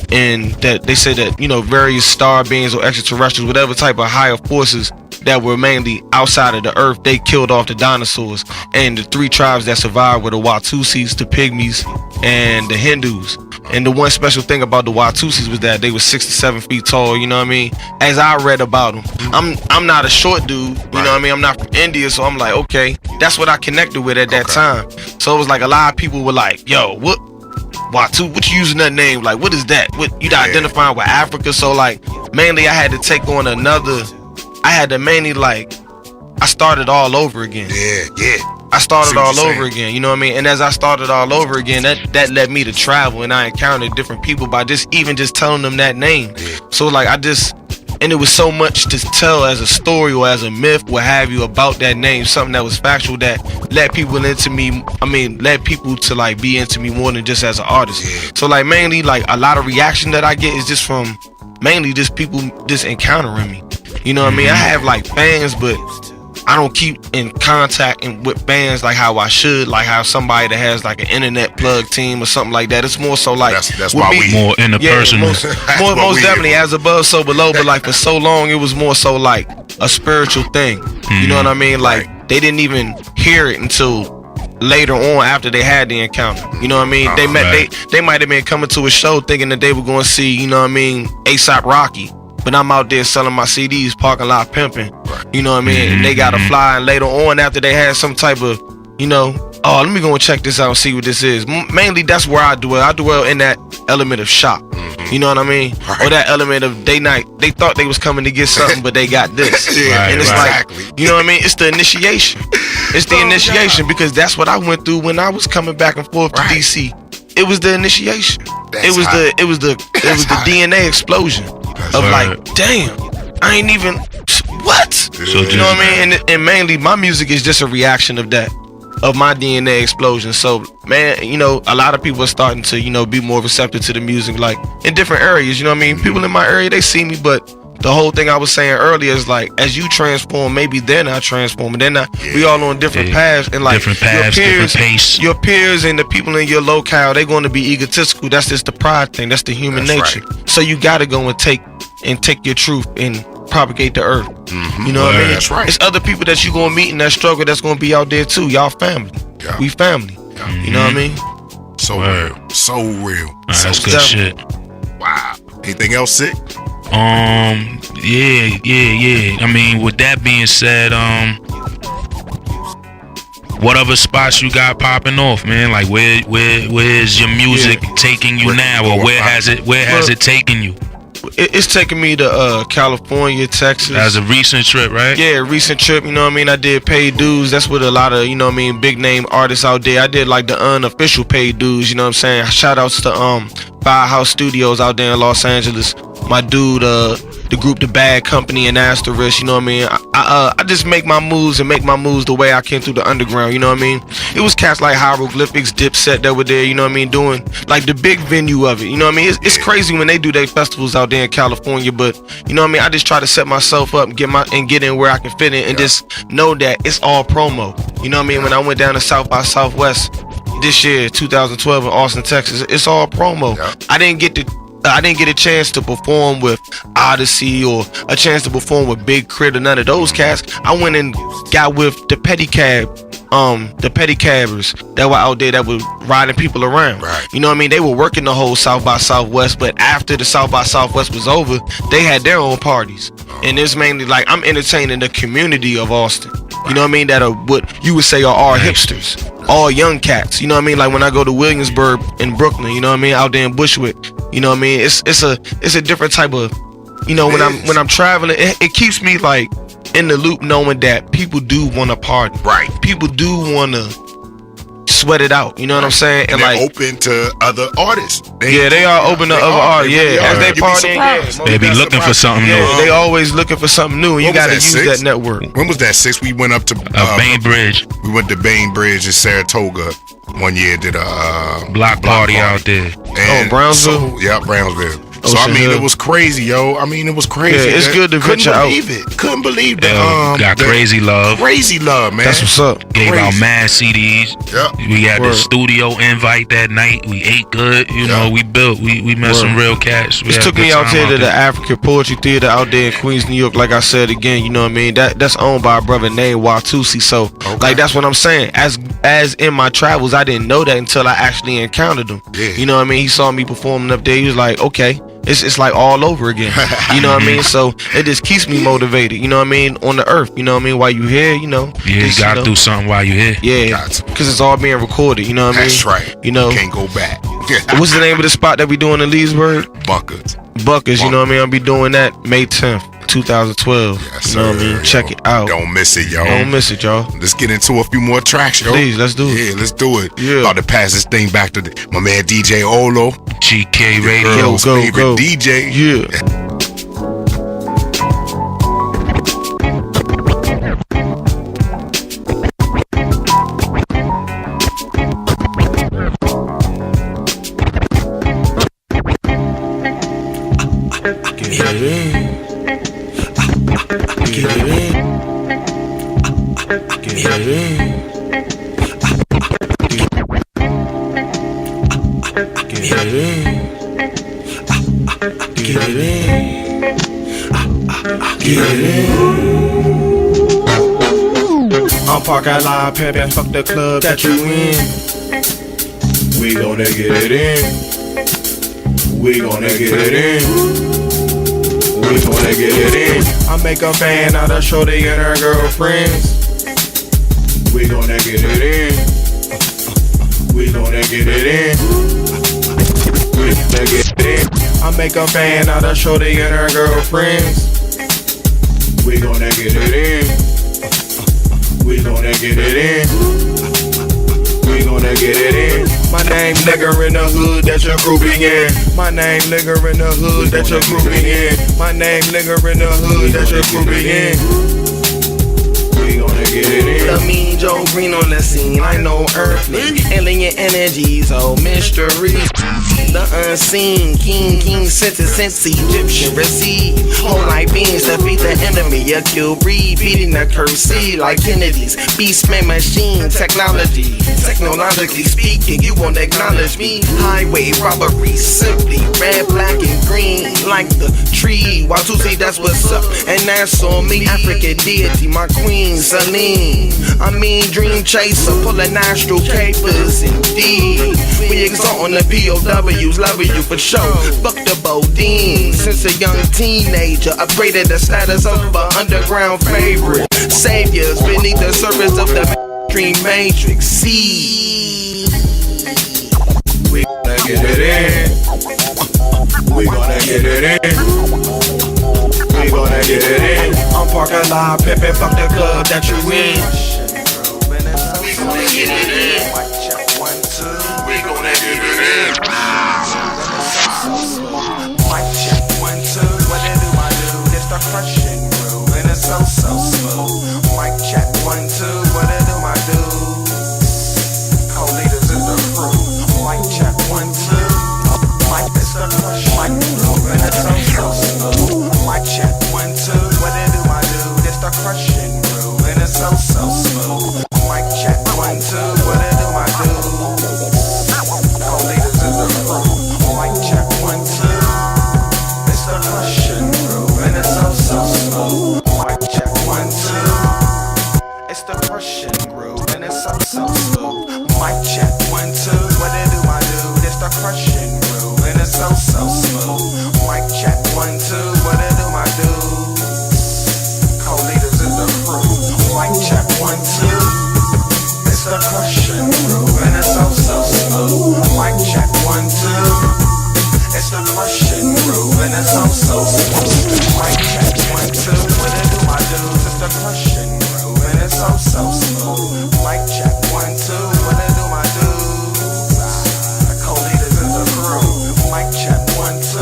they said that, you know, various star beings or extraterrestrials, whatever type of higher forces that were mainly outside of the Earth, they killed off the dinosaurs. And the 3 tribes that survived were the Watusis, the Pygmies, and the Hindus. And the one special thing about the Watusis was that they were 6 to 7 feet tall, you know what I mean? As I read about them, I'm not a short dude, you know what I mean? I'm not from India, so I'm like, okay, that's what I connected with at that time. So it was like a lot of people were like, yo, what you using that name? Like, what is that? What you identifying with Africa? So like, mainly I had to take on I started all over again. I started all over again, you know what I mean? And as I started all over again, that led me to travel, and I encountered different people by just telling them that name. So like and it was so much to tell as a story or as a myth, what have you, about that name, something that was factual that led people into me. Led people to like be into me more than just as an artist. So like mainly like a lot of reaction that I get is just from mainly just people just encountering me. You know what I mean? I have like fans, but I don't keep in contact with fans like how I should, like how somebody that has like an internet plug team or something like that. It's more so like that's why we more interpersonal. Most definitely as above, so below. But like for so long, it was more so like a spiritual thing. You know what I mean? Like they didn't even hear it until later on after they had the encounter. You know what I mean? They might have been coming to a show thinking that they were going to see, you know what I mean, A$AP Rocky. But I'm out there selling my CDs, parking lot pimping. You know what I mean? And they got to fly, and later on, after they had some type of, you know, oh, let me go and check this out and see what this is. Mainly, that's where I dwell. I dwell in that element of shock. You know what I mean? Or that element of they thought they was coming to get something, but they got this. And it's like, you know what I mean? It's the initiation. It's the initiation, because that's what I went through when I was coming back and forth to DC. It was the initiation. It was the DNA explosion of like, damn, I ain't even what? So you know what I mean? And mainly my music is just a reaction of that, of my DNA explosion. So man, you know, a lot of people are starting to, you know, be more receptive to the music, like in different areas. You know what I mean? People in my area, they see me, but the whole thing I was saying earlier is like, as you transform, maybe they're not transforming. They're not. We all on different paths, and like different paths, different pace. Your peers and the people in your locale, they're going to be egotistical. That's just the pride thing. That's the human nature. Right. So you got to go and take your truth and propagate the earth. You know what I mean? That's right. It's other people that you gonna meet in that struggle that's gonna be out there too. Y'all family. We family. You know what I mean? So real. So real. That's good shit. Wow. Anything else, Sick? Yeah. I mean, with that being said, what other spots you got popping off, man? Like where's your music taking you now, or where has it taken you? It's taking me to California, Texas. That was a recent trip, right? Yeah, recent trip, you know what I mean? I did paid dues. That's with a lot of, you know what I mean, big name artists out there. I did like the unofficial paid dues, you know what I'm saying? Shout outs to Firehouse Studios out there in Los Angeles. My dude, the group The Bad Company and Asterisk, you know what I mean? I just make my moves the way I came through the underground, you know what I mean? It was cats like Hieroglyphics, Dipset that were there, you know what I mean, doing like the big venue of it, you know what I mean? It's crazy when they do their festivals out there in California, but you know what I mean? I just try to set myself up and get in where I can fit in and just know that it's all promo. You know what I mean? When I went down to South by Southwest this year, 2012 in Austin, Texas, it's all promo. I didn't get a chance to perform with Odyssey or a chance to perform with Big Crit or none of those cats. I went and got with the pedicab, the pedicabbers that were out there that were riding people around. Right. You know what I mean? They were working the whole South by Southwest, but after the South by Southwest was over, they had their own parties. And it's mainly like I'm entertaining the community of Austin. You know what I mean? That are what you would say are all hipsters, all young cats. You know what I mean? Like when I go to Williamsburg in Brooklyn, you know what I mean? Out there in Bushwick, you know what I mean? It's a different type of, you know, when I'm traveling, it keeps me like in the loop knowing that people do want to party. Right. People do want to sweat it out. You know what I'm saying? And they're like open to other artists. They are open to other artists. Yeah, as they party, they be looking for something new. They always looking for something new. And you got to use that network. When was that? 6? We went up to Bainbridge. We went to Bainbridge in Saratoga one year. Did a block party out there. And Brownsville. Brownsville. So I mean, it was crazy, yo. I mean, it was crazy. Yeah, it's good to venture out. Couldn't believe that. Got Crazy Love. Crazy Love, man. That's what's up. Gave out mad CDs. Yep. We had the studio invite that night. We ate good. You know, we built. We met some real cats. It took me out there to the African Poetry Theater out there in Queens, New York. Like I said again, you know what I mean. That's owned by a brother named Watusi. So like that's what I'm saying. As in my travels, I didn't know that until I actually encountered him. Yeah. You know what I mean. He saw me performing up there. He was like, okay. It's like all over again. You know what I mean? So it just keeps me motivated, you know what I mean, on the earth, you know what I mean, while you here, you know. Yeah, you gotta do something while you here. Yeah, because it's all being recorded, you know what I mean? That's right. You know. Can't go back. What's the name of the spot that we doing in Leesburg? Buckers, you know what I mean? I'll be doing that May 10th. 2012. Yes, you know what I mean? Check it out. Don't miss it, y'all. Don't miss it, y'all. Let's get into a few more tracks, yo. Please, let's do it. Yeah, let's do it. Yeah. About to pass this thing back to my man DJ OhLow. GK Radio. Girl's favorite DJ. Yeah. I'm parking lot pimpin', fuck the club that you in. We gonna get it in. We gonna get it in. We gonna get it in. I make a fan out of Shorty and her girlfriends. We gonna get it in. We gonna get it in. We gonna get it in. I make a fan out of Shorty and her girlfriends. We gonna get it in. We gonna get it in. We gonna get it in. My name nigga in the hood that your crew be in. My name nigga in the hood that your crew be in. My name nigga in the hood that your crew be in. We gonna get it in. The mean Joe Green on the scene. I know earthly alien energies, oh mystery. The unseen king since Egyptian receive whole life beings defeat the enemy. A kill breed beating the curse seed like Kennedy's beastman machine technology. Technologically speaking, you won't acknowledge me. Highway robbery simply red, black, and green like the tree. Watusi, that's what's up, and that's on me. African deity, my queen Celine. I mean dream chaser, pulling astral capers indeed. We exalt on the POWs, loving you for sure. Fuck the Bodine. Since a young teenager, upgraded the status of an underground favorite. Saviors beneath the surface of the mainstream matrix. See, we gonna get it in. We gonna get it in. We gonna get it in. I'm parking lot pimpin', fuck the club that you in. We gonna get it in. We gonna get it in. Mic check 1 2. What they do, I do. so smooth. Mic check, 1, 2. What it do, my dude? It's the crushing groove, and it's so smooth. Mic check, 1, 2. What it do, my dude? Co-leaders in the crew. Mic check, 1, 2. It's the crushing groove, and it's so smooth. Mic check, 1, 2. It's the crushing groove, and it's so smooth. Mic check, 1, 2. What it do, my dudes? It's the crushing groove, and it's so smooth. Mic check, 1, 2. What it do, my dudes? The co-leaders in the crew. Mic check, 1, 2.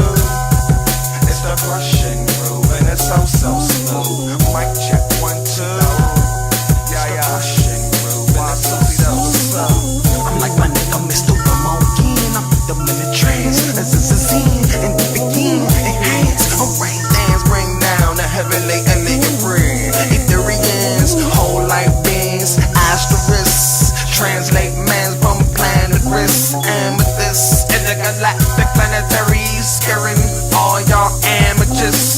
It's the crushing groove, and it's so smooth. Mic check, 1, 2. Yeah, crushing groove, and it's so smooth. I'm like my nigga, Mr. Ramon again. I put them in the trash. As it's a scene, and it begin, enhance. I'm rain dance, bring down the heavenly and the friend. Ethereans, whole life beings, asterisks. Translate man's from planet Gris. Amethyst, intergalactic planetaries. Scaring all y'all amateurs.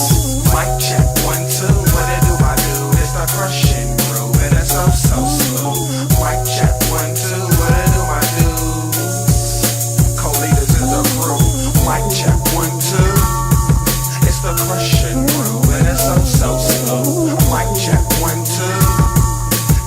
Mic check, 1, 2. What it do, my dude? It's the crushing groove, and it's so smooth. Mic check, 1, 2. What it do, my dude? Co-leaders in the crew. Mic check, 1, 2. It's the crushing groove, and it's so smooth. Mic check, 1, 2.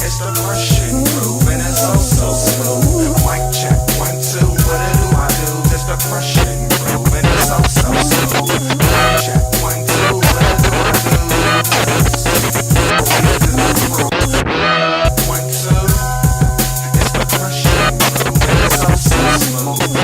It's the crushing groove, and it's so smooth. Mic check, 1, 2. What it do, my dudes? It's the crushing groove, and it's so smooth. Mic check, 1, 2. What it do, my dudes? Co-leaders in the crew. 1, 2. It's the crushing groove, and it's so smooth.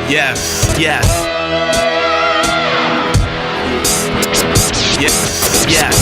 Yes, yes. Yes, yes.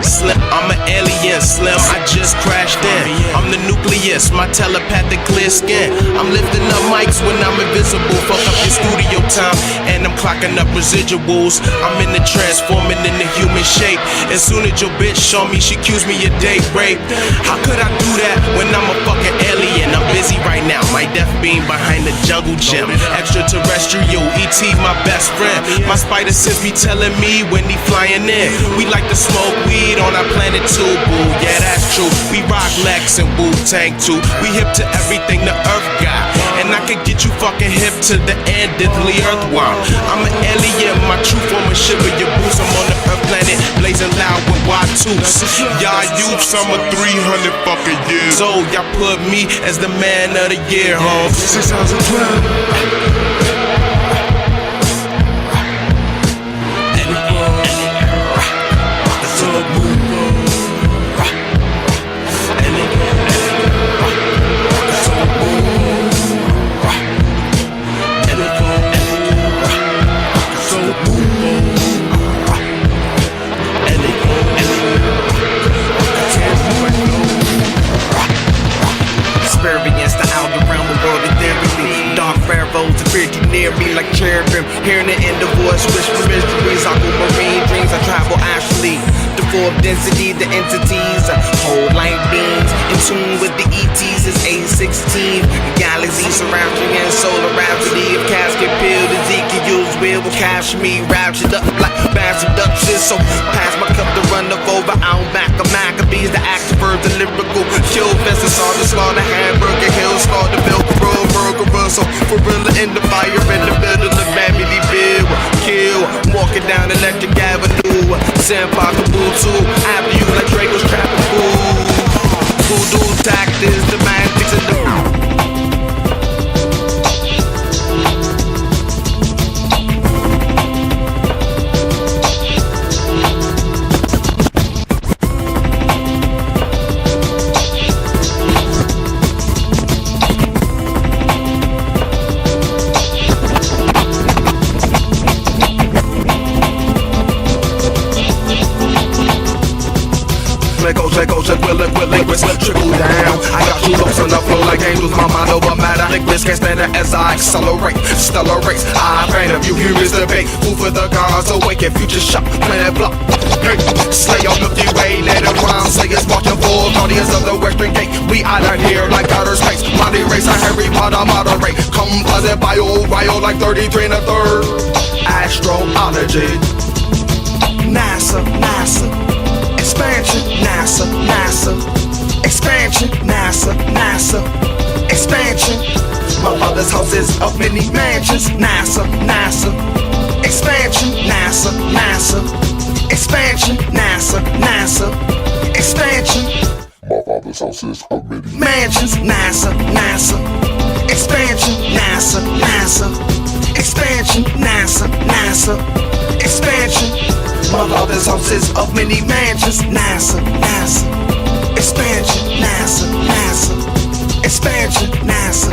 Slim, I'm an alien, Slim, I just crashed in. I'm the nucleus, my telepathic clear skin. I'm lifting up mics when I'm invisible. Fuck up your studio time, and I'm clocking up residuals. I'm in the transforming in the human shape. As soon as your bitch show me, she accused me of date rape. How could I do that when I'm a fucking alien? I'm busy right now, my death beam behind the jungle gym. Extraterrestrial, ET my best friend. My spider sense be telling me when he flying in. We like to smoke weed on our planet too, boo. Yeah, that's true. We rock Lex and Wu-Tang too. We hip to everything the earth got. And I can get you fucking hip to the end of the earthworm. I'm an alien, my true form is shiver your boots. I'm on the earth planet, blazing loud with Watusi. Y'all youths, I'm a 300 fucking years old. Y'all put me as the man of the year, huh? 2012. Experience the outer realm of world ethereally. Dark pharaohs appear to near me like cherubim. Hearing the end of voice, whisper mysteries. Aquamarine dreams, I travel astrally. The fourth density, the entities, whole light beings. In tune with the ETs is A16. Galaxies surrounding and solar rhapsody of casket peeled. Ezekiel's will capture me, raptured up like mass seduction. So pass my cup to run up over. Out back of Maccabees, the active verb, the lyrical kill fest. I saw the slaughter, hamburger hill, slaughter, Velcro, burger, so for real in the fire in the middle of family bill. Kill, walking down Electric Avenue. Senpai Kabuto, after you like Draco's trapping food. Voodoo tactics, the magics and the check, liquids, trickle down. I got you lost on the floor like angels, my mind over matter. Liquids can't stand it as I accelerate, stellar race. I fan of you, curious debate. Move for the cars, awaken, future shock, planet block. Hey, slay your Milky Way, let it rhyme. Slayers marching full, guardians of the Western Gate. We out of here like outer space. Body race, a Harry Potter moderate. Composite bio like 33 and a third. Astrology. NASA, expansion, NASA, expansion, NASA, expansion. My father's house is of many mansions. NASA, expansion, NASA, expansion, NASA, expansion. My father's house is of many mansions. NASA, expansion, NASA, expansion, NASA, expansion. My father's house is of many mansions. NASA, expansion, NASA, expansion, NASA,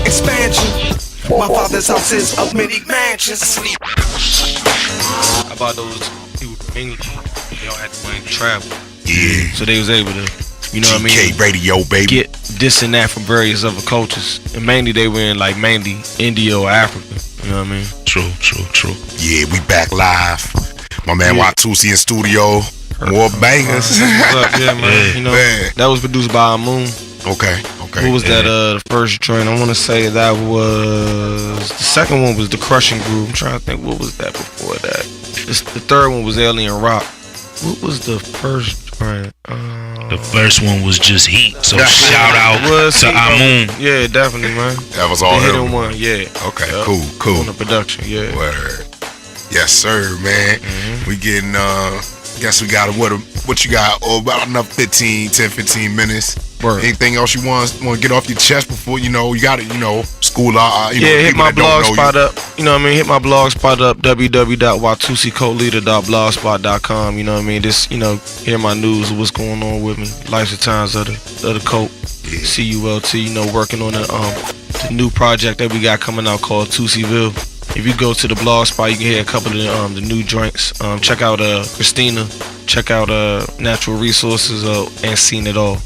expansion. My father's house is of many mansions. How about those people from England? They all had the money to travel. Yeah. So they was able to, you know what I mean? GK Radio, baby. Get this and that from various other cultures. And mainly they were in like mainly India or Africa. You know what I mean? True. Yeah, we back live. My man Watusi in studio. More bangers. What's up? Yeah, man. You know, that was produced by Moon. Okay. Who was that? The first joint? I want to say that was the second one was the Crushing Groove. I'm trying to think what was that before that. The third one was Alien Rock. What was the first joint? The first one was just heat. So shout out to Amun. Yeah, definitely, man. That was all the him. hidden one. Yeah. Okay. Cool. On the production. Yeah. Word. Yes, sir, man. We getting. Guess we got what you got? Oh, about another 10, 15 minutes. Word. Anything else you want to get off your chest before you got it? School. Hit my blog spot up. You know what I mean? Hit my blog spot up. www.watusicolleader.blogspot.com. You know what I mean? Just hear my news of what's going on with me. Lives and times of the cope. CULT. Working on the new project that we got coming out called Tussiville. If you go to the blog spot, you can hear a couple of the new joints. Check out Christina. Check out Natural Resources and Seen It All.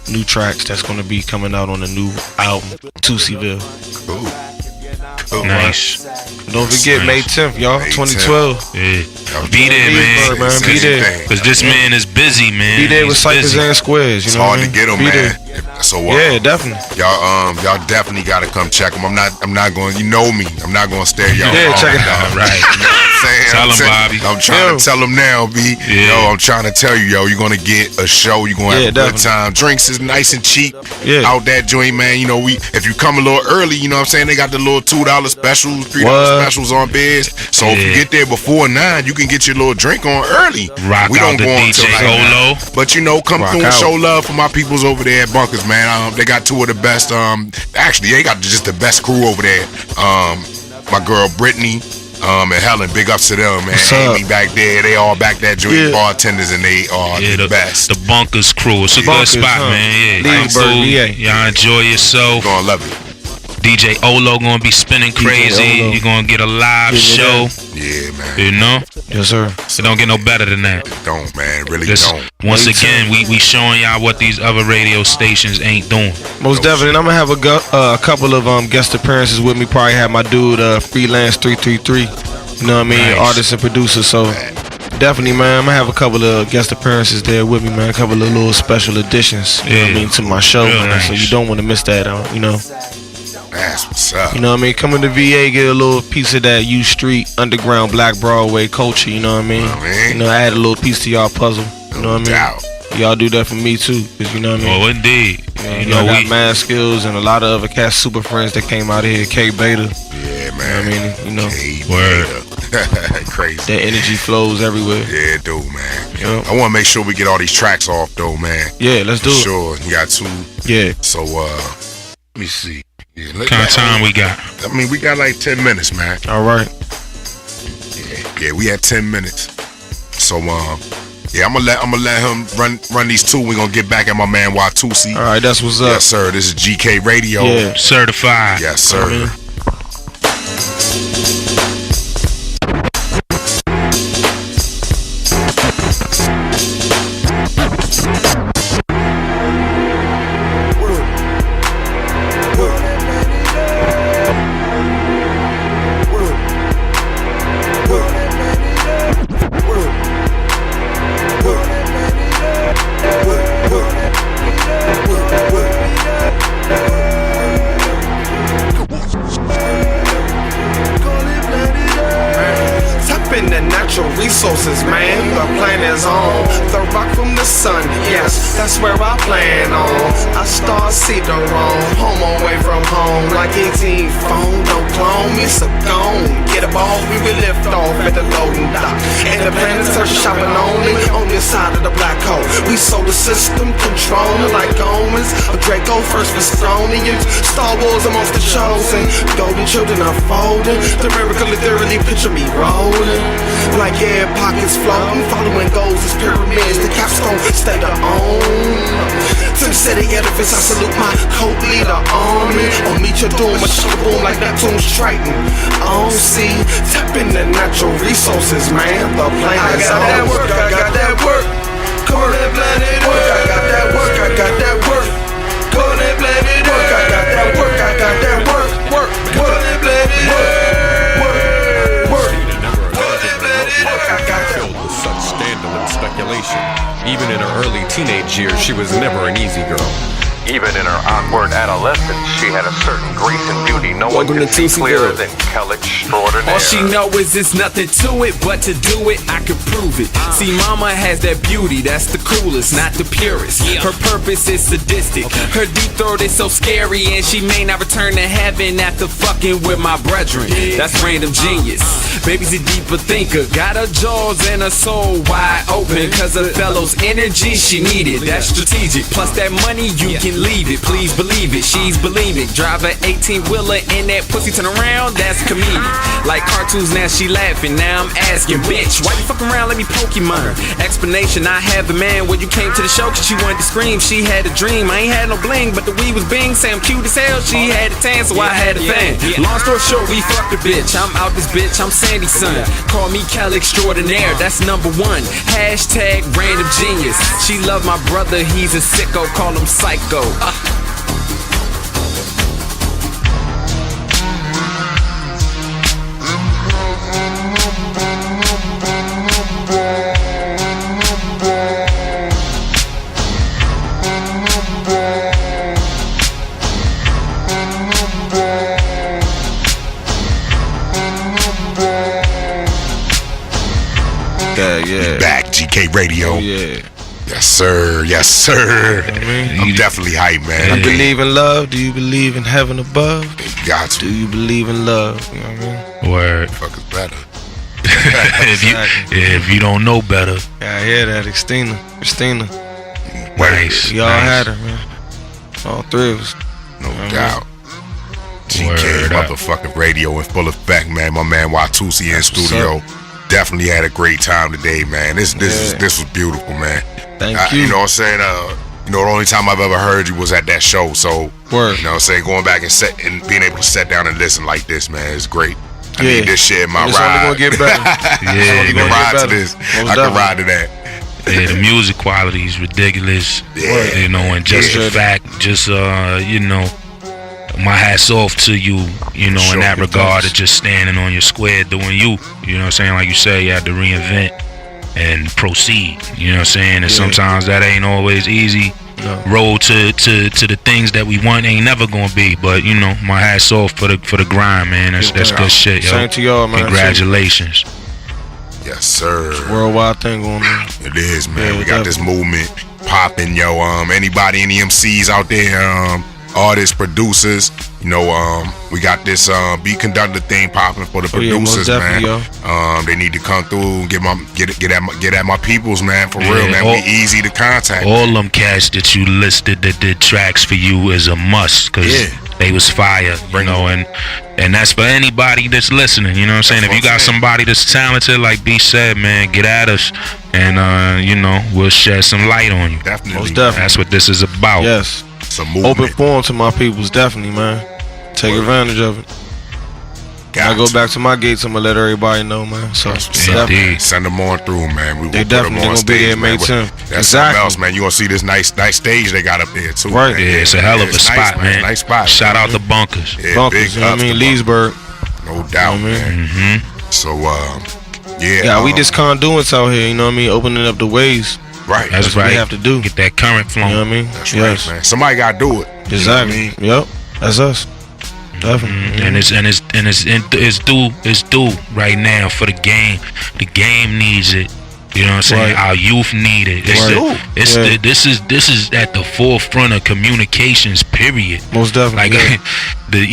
New tracks that's going to be coming out on the new album, Tussiville. Cool. Nice. Don't forget May 10th, y'all. 2012. Yeah. Be there, man. Be there. Because this man is busy, man. Be there with Cyphers and Squares. It's hard to get him, man. So yeah, definitely. Y'all definitely gotta come check him. I'm not going. You know me. I'm not going to stare y'all. Yeah, check it out. Right. Tell him, Bobby. I'm trying to tell him now, B. Yeah. I'm trying to tell you, you're gonna get a show. You're gonna have a good time. Drinks is nice and cheap. Yeah. Out that joint, man. If you come a little early, you know what I'm saying, they got the little $2 specials, $3 specials on bids. So if you get there before 9, you can get your little drink on early. We don't go until like OhLow. But come through and show love for my peoples over there at Bunkers, man. They got two of the best. Actually, they got just the best crew over there. My girl Brittany. And Helen, big ups to them, man. Amy back there, they all back that joint, bartenders, and they are the best. The Bunkers crew, it's a good spot, man. Yeah, y'all enjoy yourself. You're gonna love it. DJ OhLow gonna be spinning crazy. You're gonna get a live show. Yeah, man. You know? Yes, sir. It don't get no better than that. It don't, man. Really don't. Once again, we showing y'all what these other radio stations ain't doing. Most definitely. I'm gonna have a couple of guest appearances with me. Probably have my dude Freelance 333. You know what I mean? Nice. Artist and producer. So definitely, man. I'm gonna have a couple of guest appearances there with me, man. A couple of little special additions. You know what I mean, to my show, man. Nice. So you don't want to miss that. That's what's up. You know what I mean? Come to VA, get a little piece of that U Street underground Black Broadway culture. You know what I mean? Add a little piece to y'all puzzle. You know what I mean? Y'all do that for me too, cause you know what I mean. Oh, indeed. We got mad skills and a lot of other cats, super friends that came out here. K Beta. Yeah, man. You know what I mean? Word. Crazy. That energy flows everywhere. Yeah, it do, man. I want to make sure we get all these tracks off, though, man. Yeah, let's do it. Sure. You got 2. Yeah. So, let me see. Yeah, what kind of time we got? I mean, we got like 10 minutes, man. All right. Yeah, we had 10 minutes. So, yeah, I'm gonna let him run these 2. We're gonna get back at my man Watusi. All right, that's what's up. Yes, sir. This is GK Radio. Yeah. Certified. Yes, sir. natural resources, man. The planet's on the rock from the sun. Yes, that's where I plan on. I start Cedar-on, home away from home. Like 18 phone, don't clone me, so gone. Get a ball, we will lift off at the loading dock. And the planetary shopping only on this side of the black hole. We solar system controlling like omens. A Draco first Bostonians. Star Wars amongst the chosen. Golden children unfolding. The miracle literally picture me rolling. Like air pockets floating. Following goals as pyramids. The capstone stay the own. To the city edifice, I salute my code leader army. On meet your doom, a shaka boom like Neptune's Triton. On see, tap into natural resources, man. The planet's on. I got that work, I got that work. Go on that planet work, I got that work, I got that work. Go on that planet work, I got that work, I got that work. Work, go on that planet work, work. Go on that planet work, I got that. Filled with such scandal and speculation. Even in her early teenage years, she was never an easy girl. Even in her awkward adolescence, she had a certain grace and beauty no one could see clearer than Kelly extraordinaire. All she know is it's nothing to it, but to do it, I could prove it. See, mama has that beauty, that's the coolest, not the purest. Her purpose is sadistic, her deep throat is so scary, and she may not return to heaven after fucking with my brethren. That's random genius. Baby's a deeper thinker, got her jaws and her soul wide open, cause her fellow's energy she needed. That's strategic, plus that money you can leave it, please believe it, she's bulimic. Drive a 18-wheeler and that pussy turn around, that's comedic. Like cartoons, now she laughing, now I'm asking, bitch, why you fucking around, let me Pokemon. Explanation, I have the man when you came to the show, cause she wanted to scream, she had a dream. I ain't had no bling, but the weed was bing, say I'm cute as hell, she had a tan, so I had a fan. Long story short, we fucked the bitch, I'm out this bitch, I'm Sandy son. Call me Cal extraordinaire, that's #1. Hashtag random genius. She love my brother, he's a sicko, call him psycho. Yeah. Back GK Radio. Oh, yeah. Yes, sir. Yes, sir. I'm definitely hyped, man. Do you believe in love? Do you believe in heaven above? Got to. Do you believe in love? You know what I mean? Word. Fuck is better. if you don't know better. Yeah, I hear that. Christina. Nice. Y'all had her, man. All three of us. No doubt. GK motherfucking radio in full effect, man. My man Watusi in studio. Definitely had a great time today, man. This was beautiful, man. Thank you. You know what I'm saying? The only time I've ever heard you was at that show. So, word. You know what I'm saying? Going back and being able to sit down and listen like this, man, is great. I need this shit in my ride. It's only gonna get better. I ride to this. I can ride to that. Yeah, the music quality is ridiculous. Yeah. You know, and just the fact, you know, my hat's off to you, you know, in that regard of just standing on your square doing you. You know what I'm saying? Like you say, you have to reinvent and proceed. You know what I'm saying? And sometimes that ain't always easy. No. Road to the things that we want ain't never gonna be. But you know, my hat's off for the grind, man. That's good shit, yo. Same to y'all, man. Congratulations. Yes, sir. It's a worldwide thing going on. It is, man. We got this movement popping, yo. Anybody, any MCs out there, artists, producers, you know, we got this beat conductor thing popping for the producers, man. Yo. They need to come through and get at my peoples, man. For real, man. We easy to contact. All them cats that you listed that did tracks for you is a must, cause they was fire, you know, and that's for anybody that's listening. You know what I'm saying? If you got somebody that's talented, like B said, man, get at us, and you know, we'll shed some light on you. Definitely. That's what this is about. Yes. Some open forum to my peoples, definitely, man. Take advantage of it. I go back to my gates, I'm gonna let everybody know, man. So send them on through, man. They definitely gonna be there May 10th. That's something else, man. You gonna see this nice stage they got up there too. Right. Man. Yeah, it's a hell of a spot, man. Nice spot. Shout out to Bunkers. Yeah, Bunkers, you know what I mean? Leesburg. No doubt, man. Mm-hmm. So we just conduits out here, you know what I mean? Opening up the ways. Right. That's what we have to do. Get that current flowing. You know what I mean? That's right, man. Somebody gotta do it. Exactly. You know what I mean? Yep. That's us. Definitely. And it's due right now for the game. The game needs it. You know what I'm saying? Our youth need it. This is at the forefront of communications. Period. Most definitely. Like the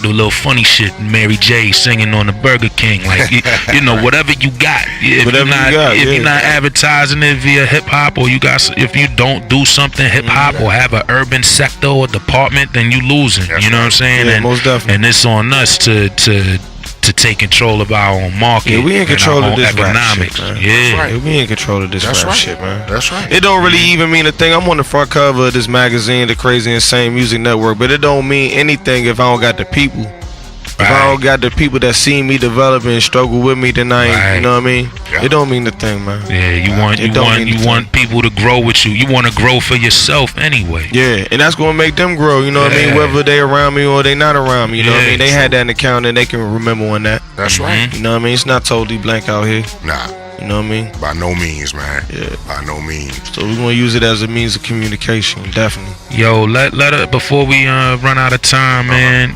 little funny shit. Mary J singing on the Burger King. Like you know, whatever you got. If you're not advertising it via hip hop, or if you don't do something hip hop or have an urban sector or department, then you losing. You know what I'm saying? Yeah, most definitely. And it's on us to take control of our own market. Yeah, we in control of this economics. Rap shit, man. We in control of this rap shit, man. That's right. It don't really even mean a thing. I'm on the front cover of this magazine, the Crazy Insane Music Network, but it don't mean anything if I don't got the people. If I don't got the people that see me develop and struggle with me, then I ain't, you know what I mean? Yeah. It don't mean a thing, man. Yeah, you want people to grow with you. You want to grow for yourself anyway. Yeah, and that's gonna make them grow, you know what I mean? Whether they around me or they not around me, you know what I mean? They had that in account and they can remember on that. That's right. You know what I mean? It's not totally blank out here. Nah. You know what I mean? By no means, man. Yeah. By no means. So we're gonna use it as a means of communication, definitely. Yo, let it before we run out of time, man.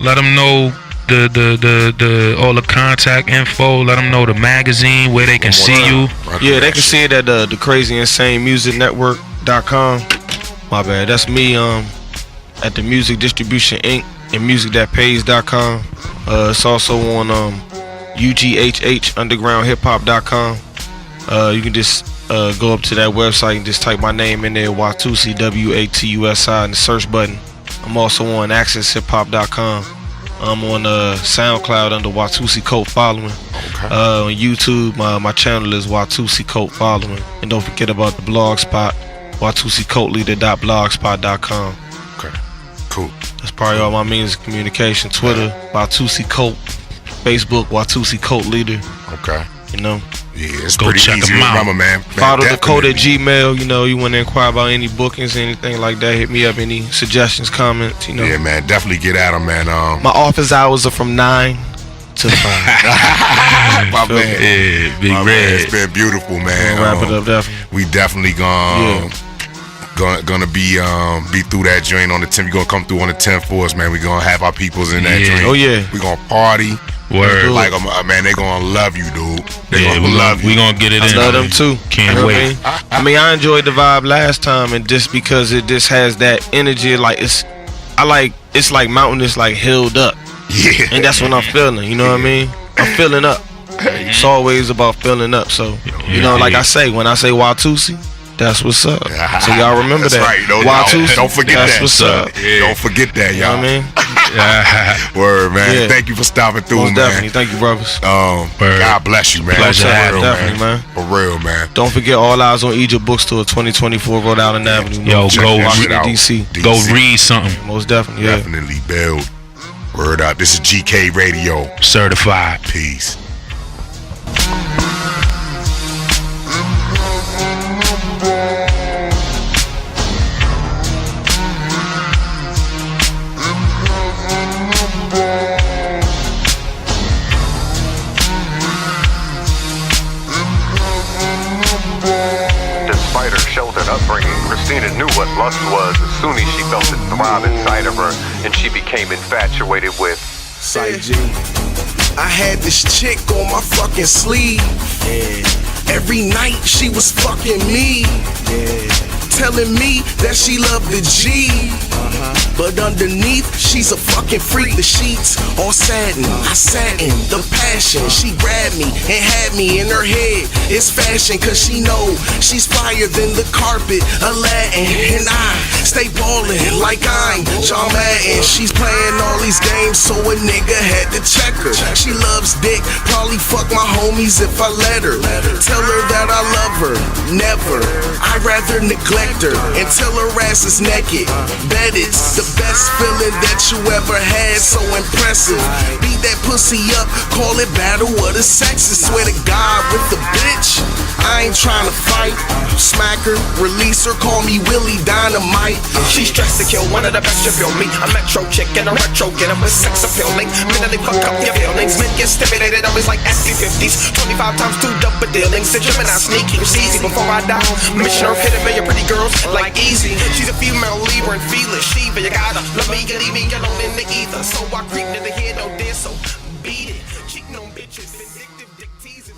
Let them know the all the contact info. Let them know the magazine where they can see you. Yeah, they can see it at the Crazy Insane Music Network.com. My bad. That's me. At the Music Distribution Inc. and music.pays.com. It's also on UGHHundergroundhiphop.com. You can just go up to that website and just type my name in there, Watusi, WATUSI, in the search button. I'm also on accesshiphop.com. I'm on SoundCloud under Watusi Cult Following. Okay. On YouTube, my channel is Watusi Cult Following. And don't forget about the blog spot, WatusiCultLeader.blogspot.com. Okay, cool. That's probably all my means of communication. Twitter, Watusi Cult. Facebook, Watusi Cult Leader. Okay. You know? Yeah, it's pretty easy to remember, man. Follow the code at Gmail. You know, you want to inquire about any bookings, anything like that, hit me up. Any suggestions, comments, you know. Yeah, man, definitely get at them, man. My office hours are from 9 to 5. My man. Yeah, Big Red. It's been beautiful, man. Wrap it up, definitely. We definitely gonna be through that joint on the 10th. We gonna come through on the 10th for us, man. We gonna have our peoples in that joint. Oh yeah. We gonna party. Word. Like, man, they gonna love you, dude. They gonna love you. We gonna get it in. I love them too. Can't wait. I mean, I enjoyed the vibe last time, and just because it just has that energy, like it's like mountain is like hilled up. Yeah. And that's what I'm feeling. You know what I mean? I'm feeling up. It's always about feeling up. So you know, like I say, when I say Watusi, that's what's up. So y'all remember that's that. Right. Watusi, don't forget that's that. What's up. Yeah. Don't forget that, y'all. You know what I mean? Word, man. Yeah. Thank you for stopping through, Most man. Definitely. Thank you, brothers. God bless you, man. Pleasure. Real, Definitely, man. For real, man. Don't forget All Eyes on Egypt Bookstore, 2024 Rhode Island Avenue. Yo, go Washington, DC. Go read something. Most definitely. Yeah. Definitely build. Word up. This is GK Radio. Certified. Peace. Despite her sheltered upbringing, Christina knew what lust was as soon as she felt it throb inside of her, and she became infatuated with Sight G. I had this chick on my fucking sleeve. Yeah. Every night she was fucking me. Yeah. Telling me that she loved the G. But underneath, she's a fucking freak. The sheets all satin, I sat in the passion. She grabbed me and had me in her head. It's fashion, cause she know she's fire than the carpet, Aladdin. And I stay ballin' like I'm John Madden. She's playing all these games, so a nigga had to check her. She loves dick, probably fuck my homies if I let her. Tell her that I love her, never. I'd rather neglect her until her ass is naked. Bet it's the best feeling that you ever had, so impressive. Beat that pussy up, call it battle of the sexes. Swear to God, with the bitch, I ain't tryna fight. Smack her, release her, call me Willie Dynamite. She's dressed to kill, one of the best you feel me. A metro chick and a retro get up with sex appealing. Mentally fuck up your feelings. Men get stimulated, always like SC50s. 25 times 2 double dealings. The Gemini sneaky, it's easy before I die. Mission Earth hit a million pretty girls like easy. She's a female Libra and feel it. Shiva, you gotta love me, get me alone in the ether. So I creep to the head, no dance, so beat it. Cheating on bitches, vindictive dick teasing.